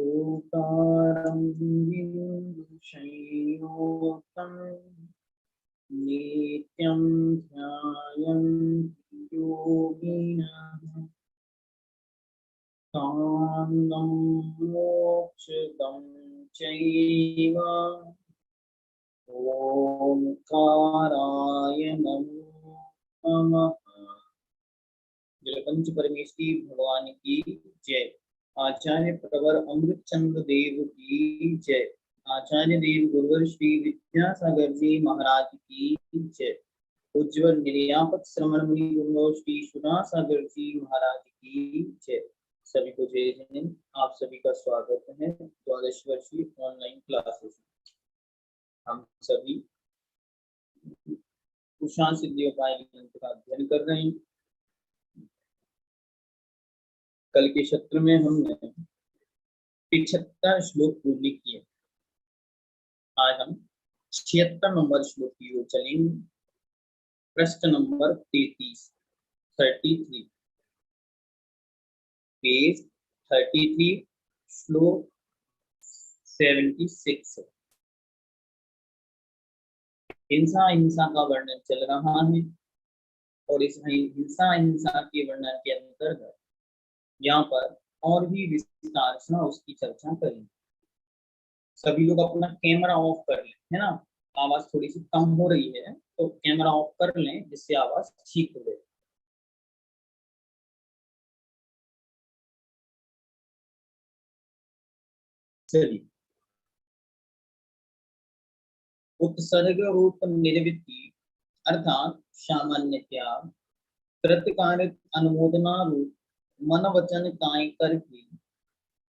ओंकारं बिन्दुशैलोतं नित्यं ध्यायन्ति योगिनः कामं मोक्षदं चैव ओंकाराय नमो नमः। जलपंच परमेश्वरी भगवान की जय। आचार्य प्रवर अमृत चंद्र देव की जय। आचार्य देव गुरुवर श्री विद्यासागर जी महाराज की जय। उज्जवल निर्यापक श्रवण मुनि गुरुवर श्री सुना सागर जी महाराज की जय। सभी को जय हिंद। आप सभी का स्वागत है द्वादश वर्षीय ऑनलाइन क्लासेस। हम सभी कुशाण सिद्धि उपाय ग्रंथ का अध्ययन कर रहे हैं। कल के सत्र में हमने 75 श्लोक पूर्ण किए। आज हम 76 नंबर श्लोक की ओर चलेंगे। प्रश्न नंबर 33 पेज 33 श्लोक 76। हिंसा का वर्णन चल रहा है और इस हिंसा के वर्णन के अंतर्गत यहाँ पर और भी विस्तार से उसकी चर्चा करेंगे। सभी लोग अपना कैमरा ऑफ कर लें, है ना। आवाज थोड़ी सी कम हो रही है तो कैमरा ऑफ कर लें जिससे आवाज ठीक हो जाए। चलिए। उत्सर्ग रूप निर्वृत्ति अर्थात सामान्यतया कृतकार्य अनुमोदना रूप मन वचन काय करके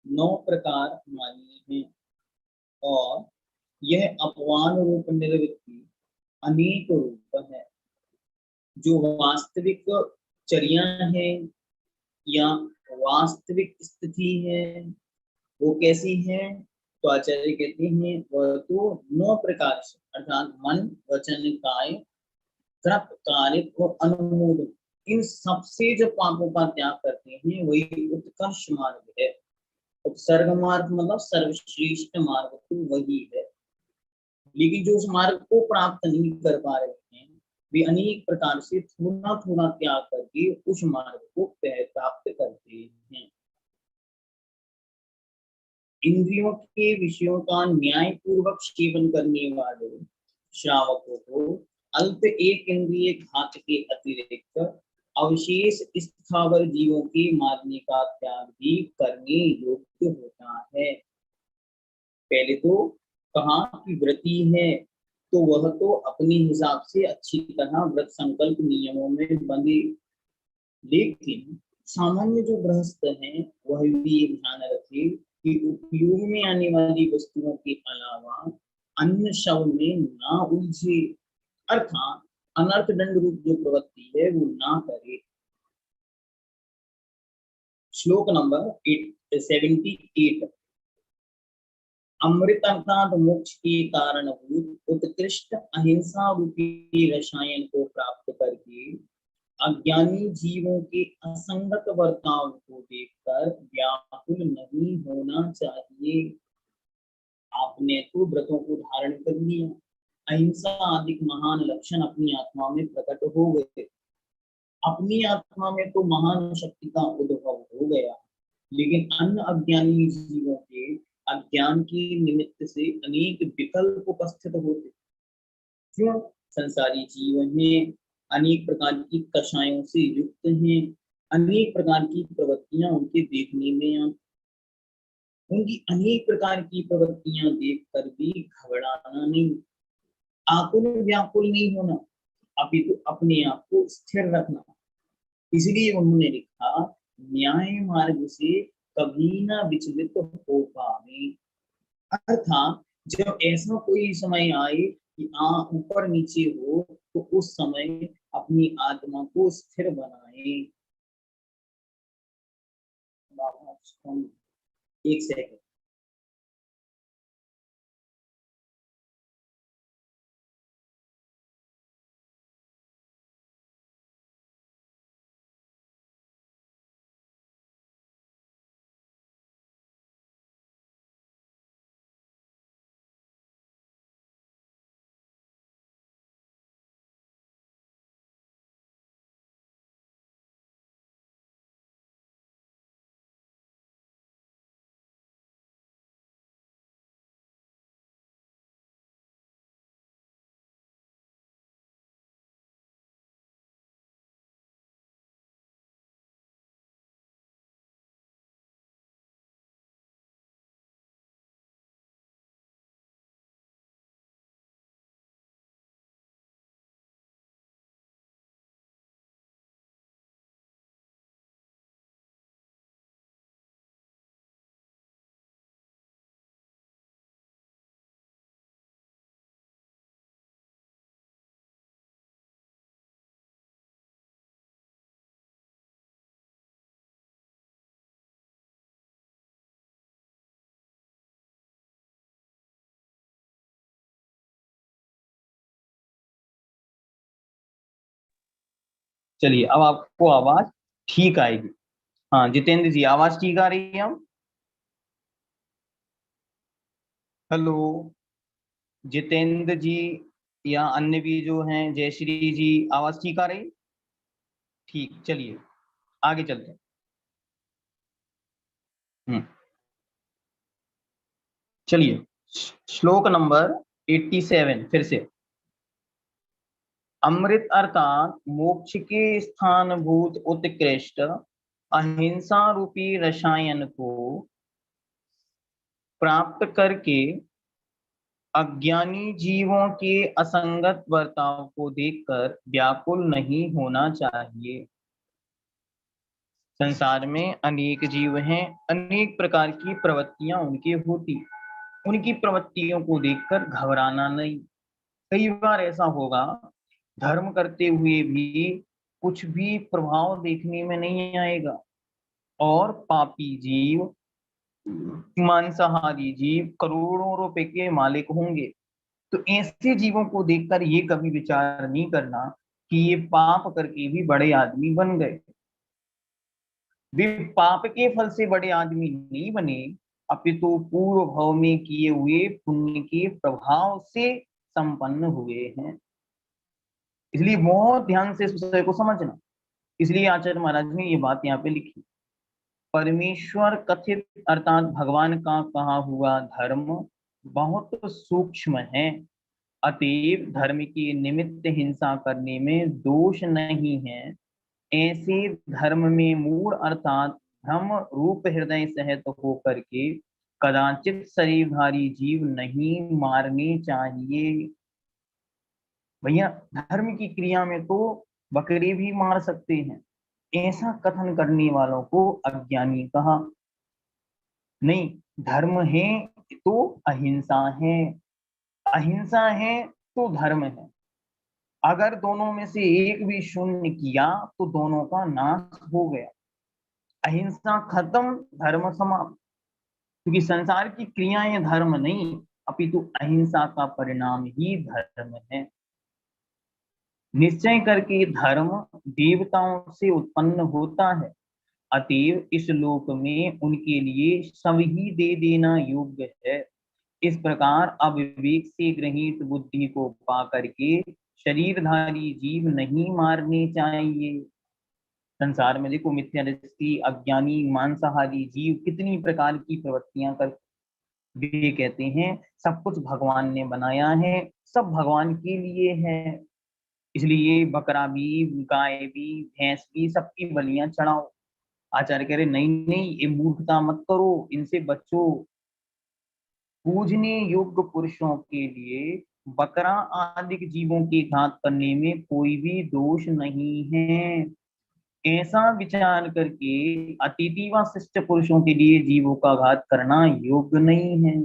9 प्रकार मान्य है और यह अपवान रूप निर्वृत्ति अनेक रूप है। जो वास्तविक चर्या है या वास्तविक स्थिति है वो कैसी है, तो आचार्य कहते हैं वह तो 9 प्रकार से अर्थात मन वचन काय कृत कार्य और अनुमोदन, इन सबसे जो पापों का त्याग करते हैं वही उत्कर्ष मार्ग है। उत्सर्ग मार्ग मतलब सर्वश्रेष्ठ मार्ग तो वही है। लेकिन जो उस मार्ग को प्राप्त नहीं कर पा रहे हैं वे अनेक प्रकार से थोड़ा थोड़ा त्याग करके उस मार्ग को प्राप्त करते हैं। इंद्रियों के विषयों का न्याय पूर्वक सेवन करने वाले श्रावकों को अल्प एक इंद्रिय घात के अतिरिक्त अवशेष स्थावर जीवों के मारने का त्याग भी करने योग्य होता है। पहले तो कहा कि व्रती है तो वह तो अपने हिसाब से अच्छी तरह व्रत संकल्प नियमों में बंधे, लेकिन सामान्य जो गृहस्थ हैं वह भी ये ध्यान रखे कि उपयोग में आने वाली वस्तुओं के अलावा अन्य शव में ना उलझे, अर्थात अनर्थ दंड रूप जो प्रवृत्ति है वो ना करे। श्लोक नंबर 78। अमृत अर्थात मोक्ष के कारणभूत उत्कृष्ट अहिंसा रूपी रसायन को प्राप्त करके अज्ञानी जीवों के असंगत बर्ताव को देखकर व्याकुल नहीं होना चाहिए। आपने तो व्रतों को धारण कर लिया, अहिंसा आदि महान लक्षण अपनी आत्मा में प्रकट हो गए, अपनी आत्मा में तो महान शक्ति का उद्भव हो गया, लेकिन अन्य अज्ञानी जीवों के अज्ञान के निमित्त से अनेक विकल्प उपस्थित होते। क्यों? संसारी जीवन में अनेक प्रकार की कषायों से युक्त हैं, अनेक प्रकार की प्रवृत्तियां उनके देखने में आती, उनकी अनेक प्रकार की प्रवृत्तियां देखकर भी घबराना नहीं, आकुल व्याकुल नहीं होना, अभी तो अपने आप को स्थिर रखना। इसलिए उन्होंने लिखा न्याय मार्ग से कभी ना विचलित हो पावे, अर्थात जब ऐसा कोई समय आए कि ऊपर नीचे हो तो उस समय अपनी आत्मा को स्थिर बनाए। एक सेकंड। चलिए अब आपको आवाज ठीक आएगी। हाँ जितेंद्र जी, आवाज ठीक आ रही है अब? हेलो जितेंद्र जी, या अन्य भी जो हैं, जयश्री जी, आवाज ठीक आ रही? ठीक, चलिए आगे चलते हैं। हम्म, चलिए श्लोक नंबर 87 फिर से। अमृत अर्थात मोक्ष के स्थान भूत उत्कृष्ट अहिंसा रूपी रसायन को प्राप्त करके अज्ञानी जीवों के असंगत बर्ताव को देखकर व्याकुल नहीं होना चाहिए। संसार में अनेक जीव हैं, अनेक प्रकार की प्रवृत्तियां उनकी होती, उनकी प्रवृत्तियों को देखकर घबराना नहीं। कई बार ऐसा होगा, धर्म करते हुए भी कुछ भी प्रभाव देखने में नहीं आएगा, और पापी जीव, मांसाहारी जीव करोड़ों रुपए के मालिक होंगे। तो ऐसे जीवों को देखकर ये कभी विचार नहीं करना कि ये पाप करके भी बड़े आदमी बन गए। वे पाप के फल से बड़े आदमी नहीं बने, अपितु पूर्व भाव में किए हुए पुण्य के प्रभाव से संपन्न हुए हैं। इसलिए बहुत ध्यान से इस विषय को समझना। इसलिए आचार्य महाराज ने ये बात यहाँ पे लिखी। परमेश्वर कथित अर्थात भगवान का कहा हुआ धर्म बहुत सूक्ष्म है, अतएव धर्म के निमित्त हिंसा करने में दोष नहीं है। ऐसे धर्म में मूड अर्थात भ्रम रूप हृदय सहित होकर के कदाचित शरीरधारी जीव नहीं मारने चाहिए। भैया धर्म की क्रिया में तो बकरे भी मार सकते हैं, ऐसा कथन करने वालों को अज्ञानी कहा। नहीं, धर्म है तो अहिंसा है, अहिंसा है तो धर्म है। अगर दोनों में से एक भी शून्य किया तो दोनों का नाश हो गया। अहिंसा खत्म, धर्म समाप्त। क्योंकि संसार की क्रियाएं धर्म नहीं, अपितु अहिंसा का परिणाम ही धर्म है। निश्चय करके धर्म देवताओं से उत्पन्न होता है, अतएव इस लोक में उनके लिए सब ही दे देना योग्य है। इस प्रकार अविवेक से ग्रहित बुद्धि को पा करके शरीरधारी जीव नहीं मारने चाहिए। संसार में देखो मिथ्या दृष्टि, अज्ञानी मांसाहारी जीव कितनी प्रकार की प्रवृत्तियां कर, वे कहते हैं सब कुछ भगवान ने बनाया है, सब भगवान के लिए है, इसलिए बकरा भी, गाय भी, भैंस भी, सबकी बलियां चढ़ाओ। आचार्य कह रहे नहीं नहीं, ये मूर्खता मत करो, इनसे बचो। पूजने योग्य पुरुषों के लिए बकरा आदि जीवों के घात करने में कोई भी दोष नहीं है। ऐसा विचार करके अतिथि व शिष्ट पुरुषों के लिए जीवों का घात करना योग्य नहीं है।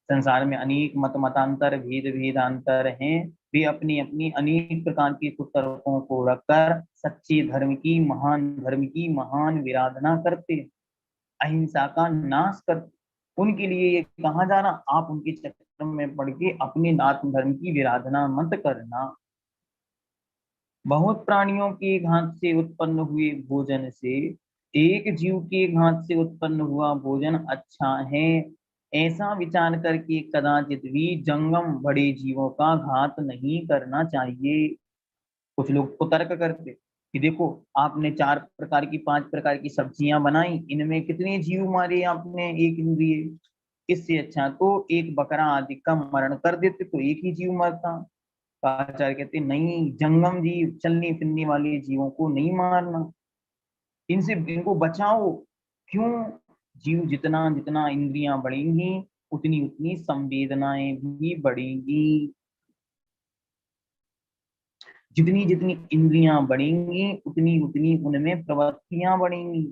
संसार में अनेक मत मतांतर भेद भेदांतर हैं, वे अपनी अपनी अनेक प्रकार के कुतर्कों को रखकर सच्चे धर्म की महान विराधना करते, अहिंसा का नाश करते। उनके लिए ये कहा जा रहा, आप उनके चक्कर में पड़ के अपने आत्म धर्म की विराधना मत करना। बहुत प्राणियों के घात से उत्पन्न हुए भोजन से एक जीव के घात से उत्पन्न हुआ भोजन अच्छा है, ऐसा विचार करके कदाचित भी जंगम बड़े जीवों का घात नहीं करना चाहिए। कुछ लोग को तर्क करते कि देखो आपने 4 प्रकार की 5 प्रकार की सब्जियां बनाई, इनमें कितने जीव मारे आपने एक इंद्रिय, इससे अच्छा तो एक बकरा आदि का मरण कर देते तो एक ही जीव मरता। आचार्य कहते नहीं, जंगम जीव चलने फिरने वाले जीवों को नहीं मारना, इनसे इनको बचाओ। क्यों? जीव जितना जितना इंद्रियां बढ़ेंगी उतनी उतनी संवेदनाएं भी बढ़ेंगी, जितनी जितनी इंद्रियां बढ़ेंगी उतनी उतनी उनमें प्रवृत्तियां बढ़ेंगी,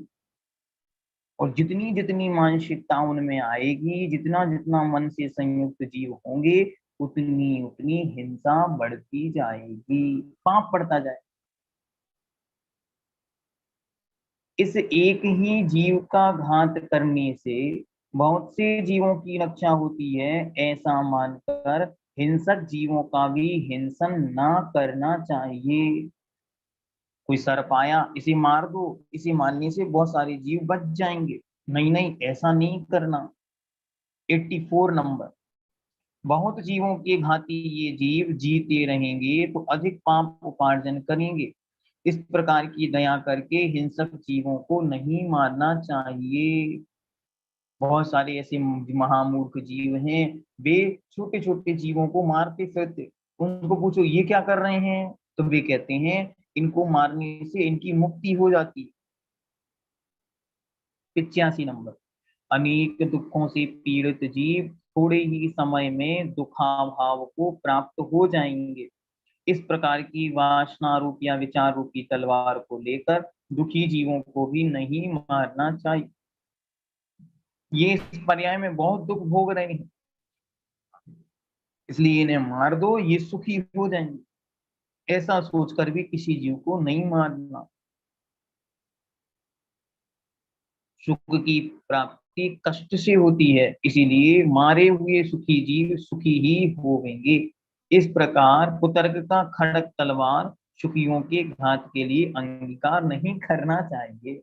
और जितनी जितनी मानसिकता उनमें आएगी, जितना जितना मन से संयुक्त जीव होंगे उतनी उतनी हिंसा बढ़ती जाएगी, पाप बढ़ता जाए। इस एक ही जीव का घात करने से बहुत से जीवों की रक्षा होती है, ऐसा मानकर हिंसक जीवों का भी हिंसन ना करना चाहिए। कोई सर्प आया, इसे मार दो, इसे मारने से बहुत सारे जीव बच जाएंगे। नहीं नहीं, ऐसा नहीं करना। 84 नंबर, बहुत जीवों के घाती ये जीव जीते रहेंगे तो अधिक पाप उपार्जन करेंगे। इस प्रकार की दया करके हिंसक जीवों को नहीं मारना चाहिए। बहुत सारे ऐसे महामूर्ख जीव हैं, वे छोटे छोटे जीवों को मारते फिरते। उनको पूछो ये क्या कर रहे हैं, तो वे कहते हैं इनको मारने से इनकी मुक्ति हो जाती है। 85 नंबर, अनेक दुखों से पीड़ित जीव थोड़े ही समय में दुखाभाव को प्राप्त हो जाएंगे। इस प्रकार की वासना रूप या विचार रूपी तलवार को लेकर दुखी जीवों को भी नहीं मारना चाहिए। ये इस पर्याय में बहुत दुख भोग रहे हैं, इसलिए इन्हें मार दो, ये सुखी हो जाएंगे। ऐसा सोचकर भी किसी जीव को नहीं मारना। सुख की प्राप्ति कष्ट से होती है, इसीलिए मारे हुए सुखी जीव सुखी ही होंगे। इस प्रकार कुतर्क का खड़क तलवार सुखियों के घात के लिए अंगीकार नहीं करना चाहिए।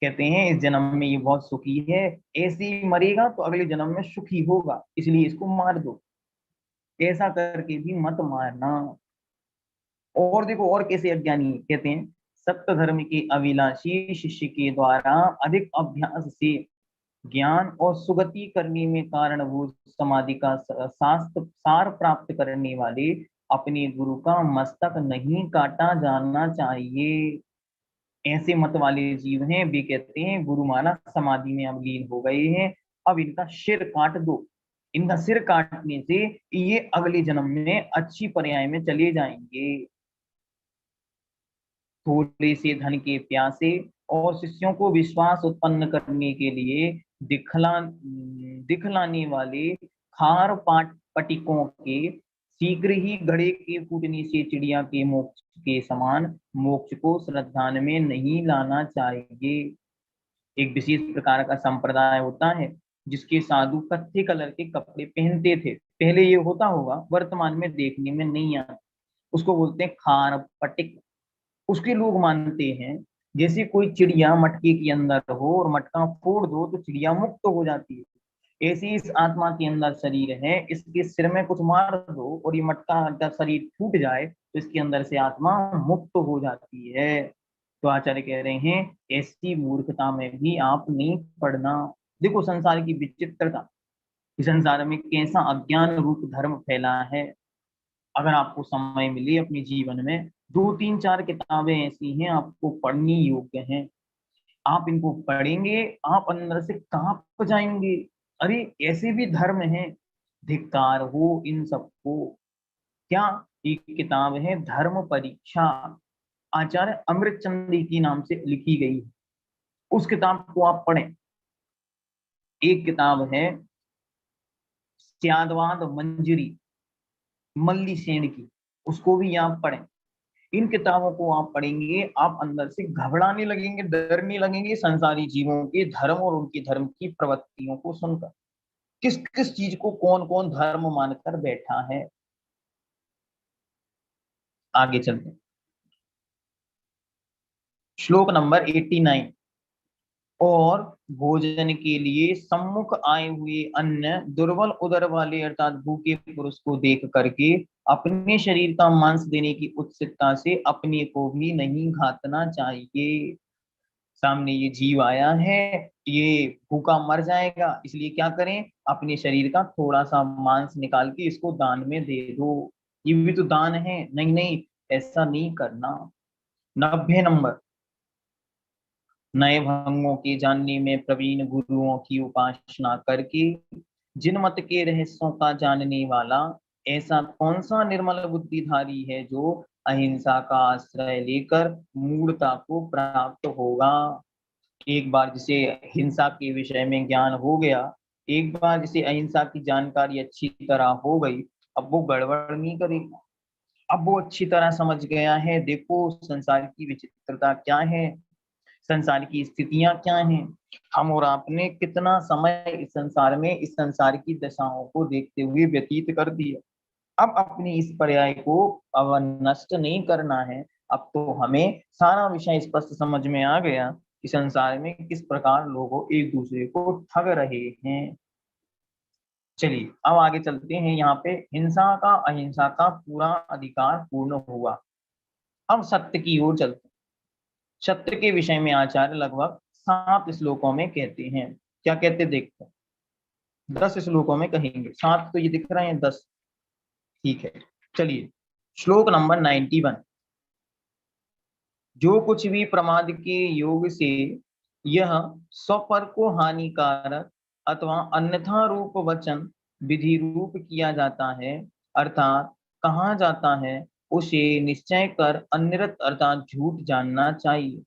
कहते हैं इस जन्म में ये बहुत सुखी है, ऐसे ही मरेगा तो अगले जन्म में सुखी होगा, इसलिए इसको मार दो। ऐसा करके भी मत मारना। और देखो और कैसे अज्ञानी कहते हैं, सप्त धर्म के अभिलाषी शिष्य के द्वारा अधिक अभ्यास से ज्ञान और सुगति करने में कारणभूत समाधि का शास्त्र सार प्राप्त करने वाले अपने गुरु का मस्तक नहीं काटा जाना चाहिए। ऐसे मत वाले जीव हैं, वे कहते हैं गुरु माना समाधि में अब लीन हो गए हैं, अब इनका सिर काट दो। इनका सिर काटने से ये अगले जन्म में अच्छी पर्याय में चले जाएंगे। थोड़े से धन के प्यासे और शिष्यों को विश्वास उत्पन्न करने के लिए दिखलाने वाले खार पाट पटिकों के शीघ्र ही घड़े के फूटने से चिड़िया के मोक्ष के समान मोक्ष को श्रद्धा में नहीं लाना चाहिए। एक विशेष प्रकार का संप्रदाय होता है जिसके साधु कत्थे कलर के कपड़े पहनते थे। पहले ये होता होगा, वर्तमान में देखने में नहीं आता। उसको बोलते हैं खार पटिक। उसके लोग मानते हैं जैसे कोई चिड़िया मटके के अंदर हो और मटका फोड़ दो तो चिड़िया मुक्त हो जाती है, ऐसी इस आत्मा के अंदर शरीर है, इसके सिर में कुछ मार दो और ये मटका का शरीर फूट जाए तो इसके अंदर से आत्मा मुक्त हो जाती है। तो आचार्य कह रहे हैं ऐसी मूर्खता में भी आप नहीं पड़ना। देखो संसार की विचित्रता, इस संसार में कैसा अज्ञान रूप धर्म फैला है। अगर आपको समय मिले अपने जीवन में, दो तीन चार किताबें ऐसी हैं आपको पढ़नी योग्य हैं। आप इनको पढ़ेंगे, आप अंदर से कांप जाएंगे। अरे ऐसे भी धर्म हैं, धिक्कार हो इन सबको। क्या, एक किताब है धर्म परीक्षा, आचार्य अमृतचंद्र की नाम से लिखी गई है, उस किताब को आप पढ़ें। एक किताब है त्यादवाद मंजरी मल्ली सेन की, उसको भी आप पढ़ें। इन किताबों को आप पढ़ेंगे, आप अंदर से घबराने लगेंगे, डरने लगेंगे संसारी जीवों के धर्म और उनकी धर्म की प्रवृत्तियों को सुनकर। किस किस चीज को कौन कौन धर्म मानकर बैठा है। आगे चलते हैं। श्लोक नंबर 89, और भोजन के लिए सम्मुख आए हुए अन्य दुर्बल उदर वाले अर्थात भूखे पुरुष को देख करके अपने शरीर का मांस देने की उत्सुकता से अपने को भी नहीं घातना चाहिए। सामने ये जीव आया है, ये भूखा मर जाएगा, इसलिए क्या करें, अपने शरीर का थोड़ा सा मांस निकाल के इसको दान में दे दो, ये भी तो दान है। नहीं नहीं, ऐसा नहीं करना। 90 नंबर, नए भंगों के जानने में प्रवीण गुरुओं की उपासना करके जिन मत के रहस्यों का जानने वाला ऐसा कौन सा निर्मल बुद्धिधारी है जो अहिंसा का आश्रय लेकर मूढ़ता को प्राप्त होगा। एक बार जिसे हिंसा के विषय में ज्ञान हो गया, एक बार जिसे अहिंसा की जानकारी अच्छी तरह हो गई, अब वो गड़बड़ नहीं करेगा। अब वो अच्छी तरह समझ गया है, देखो संसार की विचित्रता क्या है, संसार की स्थितियां क्या हैं, हम और आपने कितना समय इस संसार में इस संसार की दशाओं को देखते हुए व्यतीत कर दिया। अब अपनी इस पर्याय को अब नष्ट नहीं करना है, अब तो हमें सारा विषय स्पष्ट समझ में आ गया कि संसार में किस प्रकार लोग एक दूसरे को ठग रहे हैं। चलिए अब आगे चलते हैं। यहाँ पे हिंसा का अहिंसा का पूरा अधिकार पूर्ण हुआ। अब सत्य की ओर चलते हैं। सत्य के विषय में आचार्य लगभग 7 श्लोकों में कहते हैं। क्या कहते देखते हैं, 10 श्लोकों में कहेंगे। 7 तो ये दिख रहे हैं, 10 ठीक है। चलिए श्लोक नंबर 91। जो कुछ भी प्रमाद के योग से यह स्वपर को हानिकारक अथवा अन्यथा रूप वचन विधि रूप किया जाता है, अर्थात कहा जाता है, उसे निश्चय कर अनिरत अर्थात झूठ जानना चाहिए।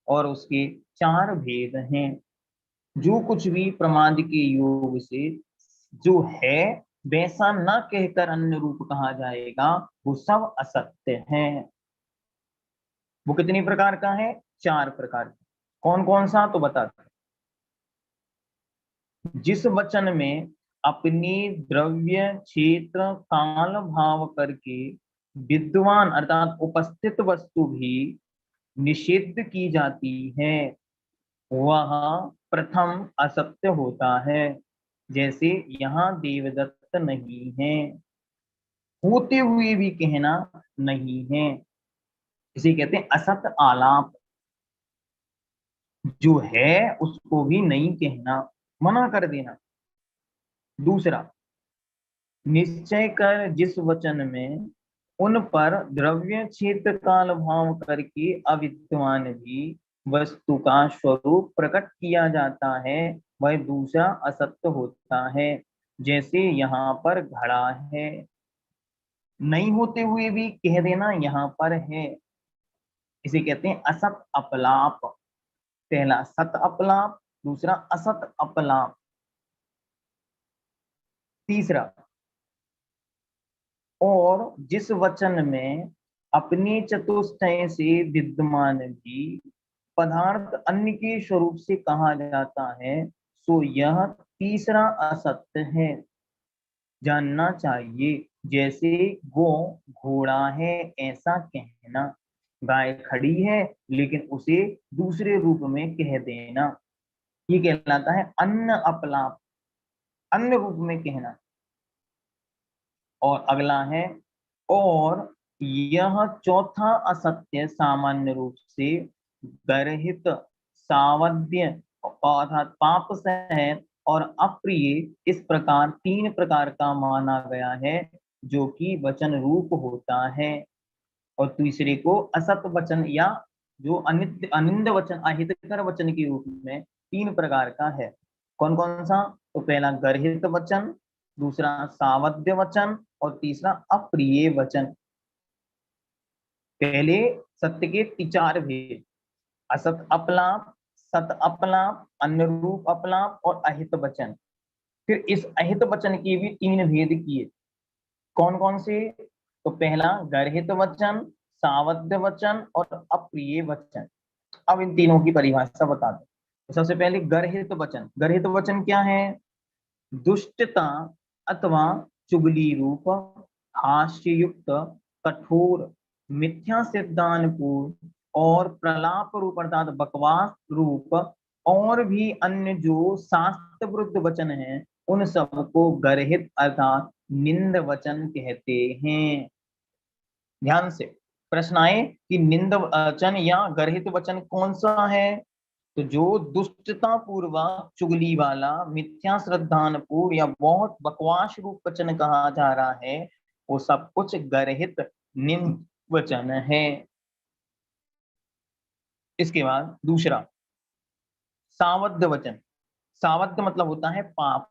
और उसके 4 भेद हैं। जो कुछ भी प्रमाद के योग से जो है वैसा न कहकर अन्य रूप कहा जाएगा, वो सब असत्य है। वो कितनी प्रकार का है? 4 प्रकार का। कौन कौन सा तो बताते हैं। जिस वचन में अपनी द्रव्य क्षेत्र काल भाव करके विद्वान अर्थात उपस्थित वस्तु भी निषिद्ध की जाती है, वह प्रथम असत्य होता है। जैसे यहाँ देवदत्त नहीं है, होते हुए भी कहना नहीं है, इसे कहते हैं असत आलाप। जो है उसको भी नहीं कहना, मना कर देना। दूसरा, निश्चय कर जिस वचन में उन पर द्रव्य क्षेत्र काल भाव करके अविद्वान भी वस्तु का स्वरूप प्रकट किया जाता है, वह दूसरा असत्य होता है। जैसे यहाँ पर घड़ा है, नहीं होते हुए भी कह देना यहाँ पर है, इसे कहते हैं असत अपलाप। पहला सत अपलाप, दूसरा असत अपलाप। तीसरा, और जिस वचन में अपने चतुष्टय से विद्यमान भी पदार्थ अन्य के स्वरूप से कहा जाता है, सो यह तीसरा असत्य है, जानना चाहिए। जैसे वो घोड़ा है ऐसा कहना, गाय खड़ी है लेकिन उसे दूसरे रूप में कह देना, ये कहलाता है अन्न अपलाप, अन्य रूप में कहना। और अगला है, और यह चौथा असत्य सामान्य रूप से गर्हित, सावध्य अर्थात पाप सहित और अप्रिय, इस प्रकार 3 प्रकार का माना गया है, जो कि वचन रूप होता है। और तीसरे को असत वचन या जो अनित्य अनिंद वचन अहितकर वचन के रूप में 3 प्रकार का है। कौन कौन सा? तो पहला गर्हित वचन, दूसरा सावध्य वचन और तीसरा अप्रिय वचन। पहले सत्य के 4 भेद, असत अपलाप, सत अपलाप, अन्य रूप अपलाप और अहित वचन। फिर इस अहित वचन के भी 3 भेद किए। कौन कौन से? तो पहला गर्हित वचन, सावध्य वचन और अप्रिय वचन। अब इन तीनों की परिभाषा बता दो। तो सबसे पहले गर्हित वचन। गर्हित वचन क्या है? दुष्टता अथवा चुगली रूप, हास्य युक्त, कठोर, मिथ्या सिद्धांतपूर्ण और प्रलाप रूप अर्थात बकवास रूप और भी अन्य जो शास्त्र विरुद्ध वचन है, उन सबको गर्हित अर्थात निंद वचन कहते हैं। ध्यान से प्रश्न आए कि निंद वचन या गर्हित वचन कौन सा है? तो जो दुष्टता पूर्वक चुगली वाला, मिथ्या श्रद्धानपूर्ण या बहुत बकवास रूप वचन कहा जा रहा है, वो सब कुछ गर्हित निंद वचन है। इसके बाद दूसरा सावध्य वचन। सावध्य मतलब होता है पाप।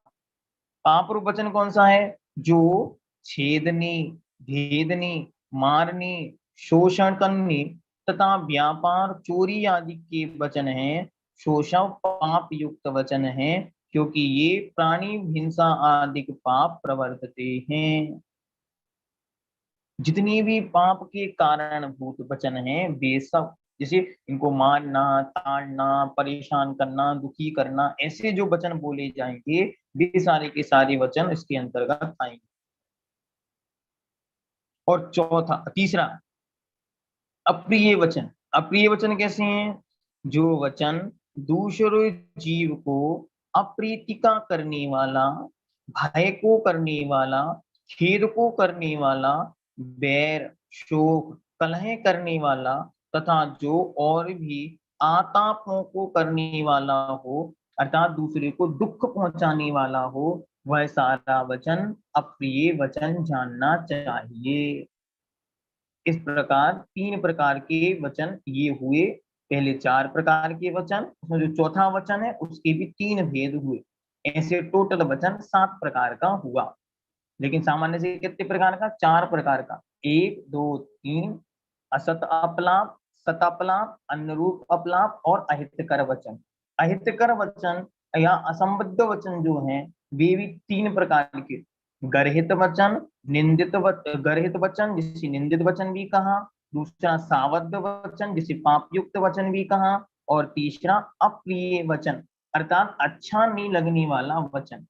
पाप रूप वचन कौन सा है? जो छेदनी, भेदनी, मारनी, शोषण करनी तथा व्यापार चोरी आदि के वचन हैं, शोषण पाप युक्त वचन है, क्योंकि ये प्राणी हिंसा आदि पाप प्रवर्तते हैं। जितनी भी पाप के कारण भूत वचन हैं वे सब, जैसे इनको मारना, ताड़ना, परेशान करना, दुखी करना, ऐसे जो वचन बोले जाएंगे वे सारे के सारे वचन इसके अंतर्गत आएंगे। और चौथा तीसरा अप्रिय वचन, अप्रिय वचन कैसे हैं? जो वचन दूसरे जीव को अप्रीतिका करने वाला, भय को करने वाला, खेद को करने वाला, बैर, शोक, कलह करने वाला तथा जो और भी आतापों को करने वाला हो, अर्थात दूसरे को दुख पहुंचाने वाला हो, वह सारा वचन अप्रिय वचन जानना चाहिए। इस प्रकार 3 प्रकार के वचन ये हुए। पहले 4 प्रकार के वचन, उसमें जो चौथा वचन है उसके भी 3 भेद हुए। ऐसे टोटल वचन 7 प्रकार का हुआ। लेकिन सामान्य से कितने प्रकार का? 4 प्रकार का। 1 2 3 असत अपलाप, सत अपलाप, अनुरूप अपलाप और अहितकर वचन। अहितकर वचन या असंबद्ध वचन जो हैं वे भी 3 प्रकार के। गर्हित वचन, गर्हित वचन जिसे निंदित वचन भी कहा, दूसरा सावध वचन जिसे पापयुक्त वचन भी कहा, और तीसरा अप्रिय वचन अर्थात अच्छा नहीं लगने वाला वचन।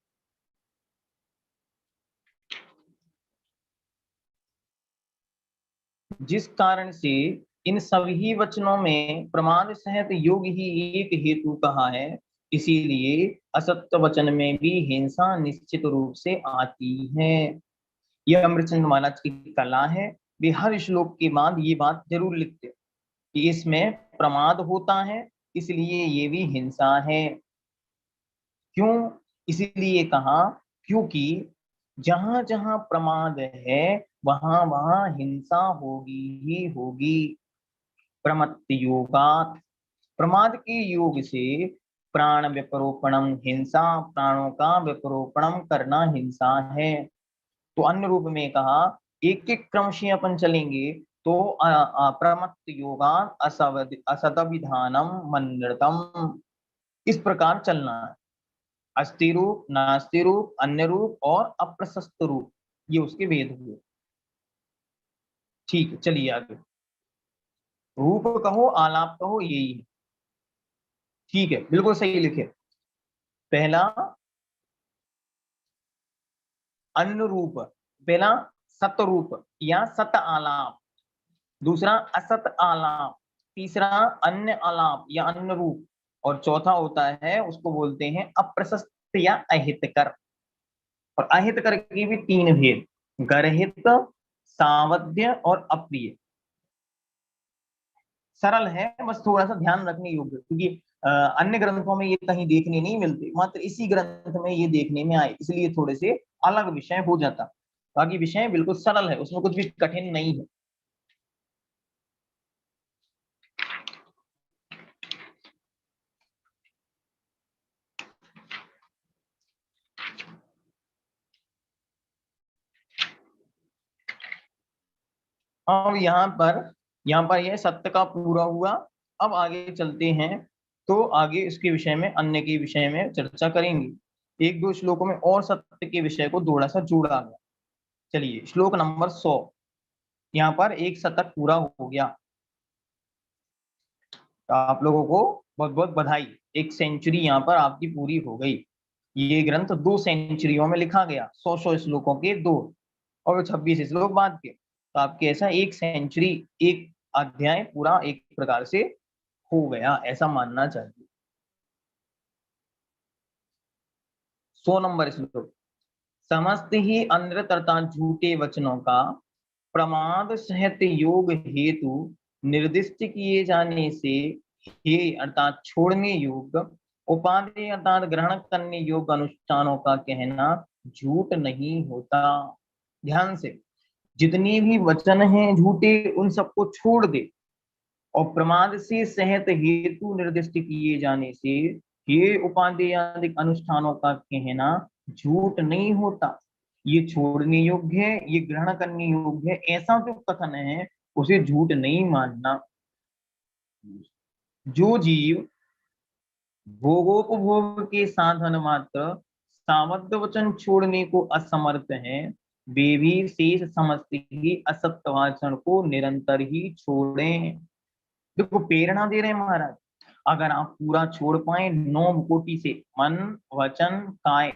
जिस कारण से इन सभी वचनों में प्रमाद सहित योग ही एक हेतु कहा है, इसीलिए असत्य वचन में भी हिंसा निश्चित रूप से आती है। यह अमृतचंद्र महाराज की कला है। वे हर श्लोक के बाद ये बात जरूर लिखते कि इसमें प्रमाद होता है, इसलिए ये भी हिंसा है। क्यों? इसीलिए कहा क्योंकि जहां जहां प्रमाद है वहां वहां हिंसा होगी ही होगी। प्रमत्त योगात, प्रमाद के योग से प्राण विपरोपणम हिंसा, प्राणों का विपरोपणम करना हिंसा है। तो अन्य रूप में कहा एक एक क्रम से अपन चलेंगे तो प्रमत्त योगात असदविधानम मनृतम, इस प्रकार चलना है। अस्थि रूप, नास्ति रूप, अन्य रूप और अप्रशस्त रूप, ये उसके भेद हुए। ठीक है, चलिए आगे। रूप कहो आलाप कहो यही है। ठीक है, बिल्कुल सही लिखे। पहला अनुरूप, पहला सतरूप या सत आलाप, दूसरा असत आलाप, तीसरा अन्य आलाप या अन्य रूप, और चौथा होता है उसको बोलते हैं अप्रशस्त या अहितकर। और अहितकर के भी 3 भेद, गर्हित, सावध्य और अप्रिय। सरल है, बस थोड़ा सा ध्यान रखने योग्य, क्योंकि अन्य ग्रंथों में ये कहीं देखने नहीं मिलते, मात्र इसी ग्रंथ में ये देखने में आए, इसलिए थोड़े से अलग विषय हो जाता। बाकी विषय बिल्कुल सरल है, उसमें कुछ भी कठिन नहीं है। अब यहाँ पर यह सत्य का पूरा हुआ। अब आगे चलते हैं, तो आगे इसके विषय में, अन्य के विषय में चर्चा करेंगे। 1-2 श्लोकों में और सत्य के विषय को थोड़ा सा जोड़ा गया। चलिए श्लोक नंबर 100, यहाँ पर एक शतक पूरा हो गया। तो आप लोगों को बहुत बहुत बधाई, 1 सेंचुरी यहाँ पर आपकी पूरी हो गई। ये ग्रंथ 2 सेंचुरियों में लिखा गया, 100 श्लोकों के 2 और 26 श्लोक बाद के। तो आपके ऐसा 1 सेंचुरी, एक अध्याय पूरा एक प्रकार से हो गया, ऐसा मानना चाहिए। 100 नंबर श्लोक, समस्त ही अंधृत अर्थात झूठे वचनों का प्रमाद सहित योग हेतु निर्दिष्ट किए जाने से हे अर्थात छोड़ने योग्य, उपादेय अर्थात ग्रहण करने योग्य अनुष्ठानों का कहना झूठ नहीं होता। ध्यान से, जितने भी वचन हैं झूठे उन सबको छोड़ दे, और प्रमाद से सहित हेतु निर्दिष्ट किए जाने से ये उपादेय अनुष्ठानों का कहना झूठ नहीं होता। ये छोड़ने योग्य है, ये ग्रहण करने योग्य है, ऐसा जो कथन है उसे झूठ नहीं मानना। जो जीव भोगोपभोग के साधन मात्र सामर्थ्य वचन छोड़ने को असमर्थ हैं, वे भी शेष समस्त ही असत्य वचन को निरंतर ही छोड़ें। देखो प्रेरणा दे रहे हैं महाराज, अगर आप पूरा छोड़ पाए 9 कोटि से, मन वचन काय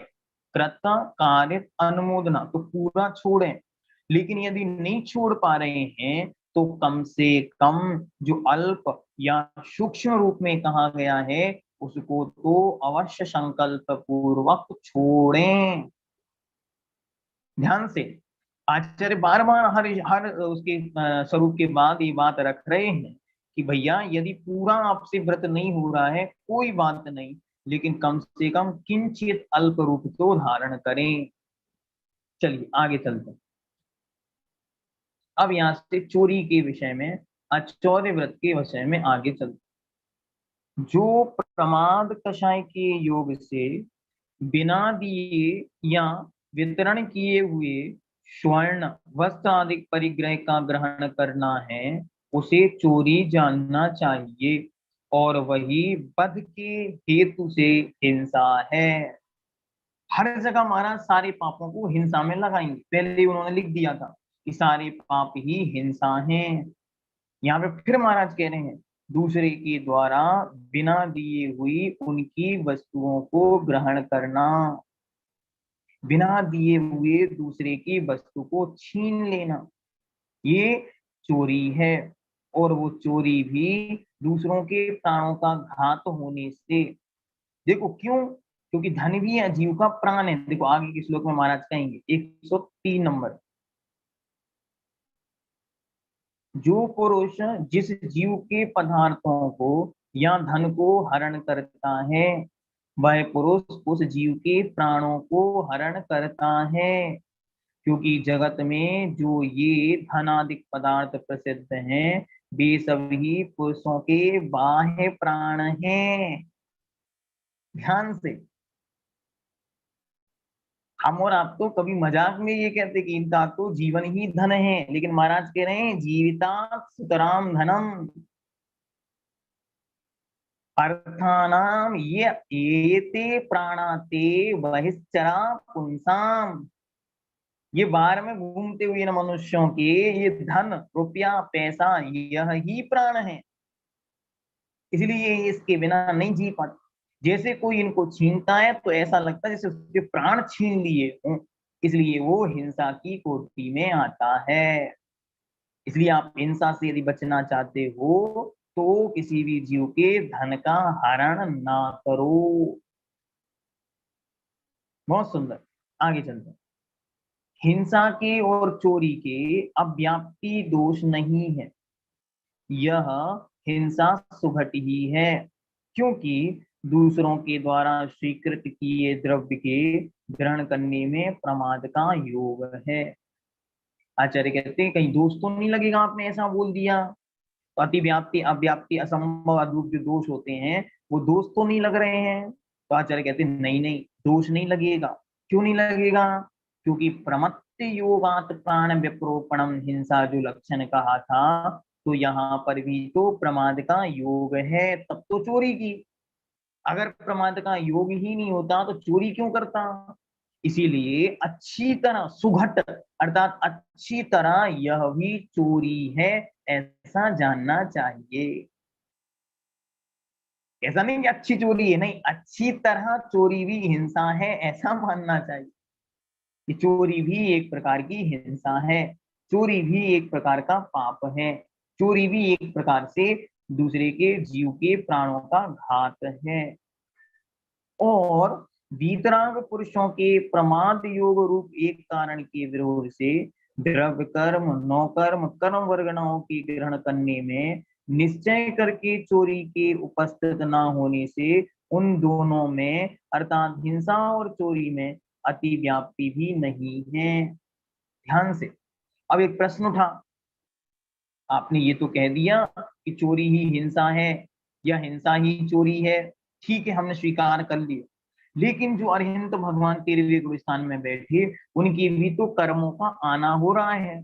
कृत कार्य अनुमोदना, तो पूरा छोड़ें। लेकिन यदि नहीं छोड़ पा रहे हैं तो कम से कम जो अल्प या सूक्ष्म रूप में कहा गया है उसको तो अवश्य संकल्प पूर्वक छोड़ें। ध्यान से आचार्य बार बार हर उसके स्वरूप के बाद ये बात रख रहे हैं कि भैया यदि पूरा आपसे व्रत नहीं हो रहा है कोई बात नहीं, लेकिन कम से कम किंचित अल्प रूप तो धारण करें। चलिए आगे चलते हैं। अब यहाँ से चोरी के विषय में, आचौर्य व्रत के विषय में आगे चलते। जो प्रमाद कषाय के योग से बिना दिए या वितरण किए हुए स्वर्ण वस्त्र आदि परिग्रह का ग्रहण करना है उसे चोरी जानना चाहिए, और वही वध के हेतु से हिंसा है। हर जगह महाराज सारे पापों को हिंसा में लगाएंगे, पहले उन्होंने लिख दिया था कि सारे पाप ही हिंसा हैं। यहाँ पे फिर महाराज कह रहे हैं दूसरे के द्वारा बिना दिए हुई उनकी वस्तुओं को ग्रहण करना, बिना दिए हुए दूसरे की वस्तु को छीन लेना, ये चोरी है। और वो चोरी भी दूसरों के प्राणों का घात होने से। देखो क्यों? क्योंकि धन भी है, जीव का प्राण है। देखो आगे के श्लोक में महाराज कहेंगे 103 नंबर, जो पुरुष जिस जीव के पदार्थों को या धन को हरण करता है वह पुरुष उस जीव के प्राणों को हरण करता है, क्योंकि जगत में जो ये धनादिक पदार्थ प्रसिद्ध हैं वे सभी पुरुषों के बाह्य प्राण हैं। ध्यान से, हम और आप तो कभी मजाक में ये कहते कि इनका तो जीवन ही धन है, लेकिन महाराज कह रहे हैं जीविता सुतराम धनम अर्थानाम ये एते प्राणाते बहिश्चरा पुंसाम। ये बाहर में घूमते हुए न मनुष्यों के ये धन रुपया पैसा यह ही प्राण है, इसलिए ये इसके बिना नहीं जी पाते। जैसे कोई इनको छीनता है तो ऐसा लगता है जैसे उसके प्राण छीन लिए हों, इसलिए वो हिंसा की कोटि में आता है। इसलिए आप हिंसा से यदि बचना चाहते हो तो किसी भी जीव के धन का हरण ना करो। बहुत सुंदर, आगे चलते हैं। हिंसा के और चोरी के अव्याप्ति दोष नहीं है, यह हिंसा सुघट ही है, क्योंकि दूसरों के द्वारा स्वीकृत किए द्रव्य के ग्रहण करने में प्रमाद का योग है। आचार्य कहते हैं कहीं दोष तो नहीं लगेगा आपने ऐसा बोल दिया, तो अतिव्याप्ति अव्याप्ति असंभव अद्रूप जो दोष होते हैं वो दोष तो नहीं लग रहे हैं। तो आचार्य कहते हैं नहीं नहीं दोष नहीं लगेगा। क्यों नहीं लगेगा? क्योंकि प्रमत्त योगात प्राण विप्रोपणम हिंसा जो लक्षण कहा था, तो यहाँ पर भी तो प्रमाद का योग है, तब तो चोरी की। अगर प्रमाद का योग ही नहीं होता तो चोरी क्यों करता? इसीलिए अच्छी तरह सुघट अर्थात अच्छी तरह यह भी चोरी है ऐसा जानना चाहिए। ऐसा नहीं कि अच्छी चोरी है, नहीं, अच्छी तरह चोरी भी हिंसा है ऐसा मानना चाहिए कि चोरी भी एक प्रकार की हिंसा है, चोरी भी एक प्रकार का पाप है, चोरी भी एक प्रकार से दूसरे के जीव के प्राणों का घात है। और वीतराग पुरुषों के प्रमाद योग रूप एक कारण के विरोध से द्रव्य कर्म नौकर्म कर्म वर्गणाओं की ग्रहण करने में निश्चय करके चोरी के उपस्थित न होने से उन दोनों में अर्थात हिंसा और चोरी में अतिव्याप्ति भी नहीं है। ध्यान से, अब एक प्रश्न उठा, आपने ये तो कह दिया कि चोरी ही हिंसा है या हिंसा ही चोरी है, ठीक है हमने स्वीकार कर लिया, लेकिन जो अरिहंत भगवान तेरे गुलिस्तान में बैठे उनकी भी तो कर्मों का आना हो रहा है।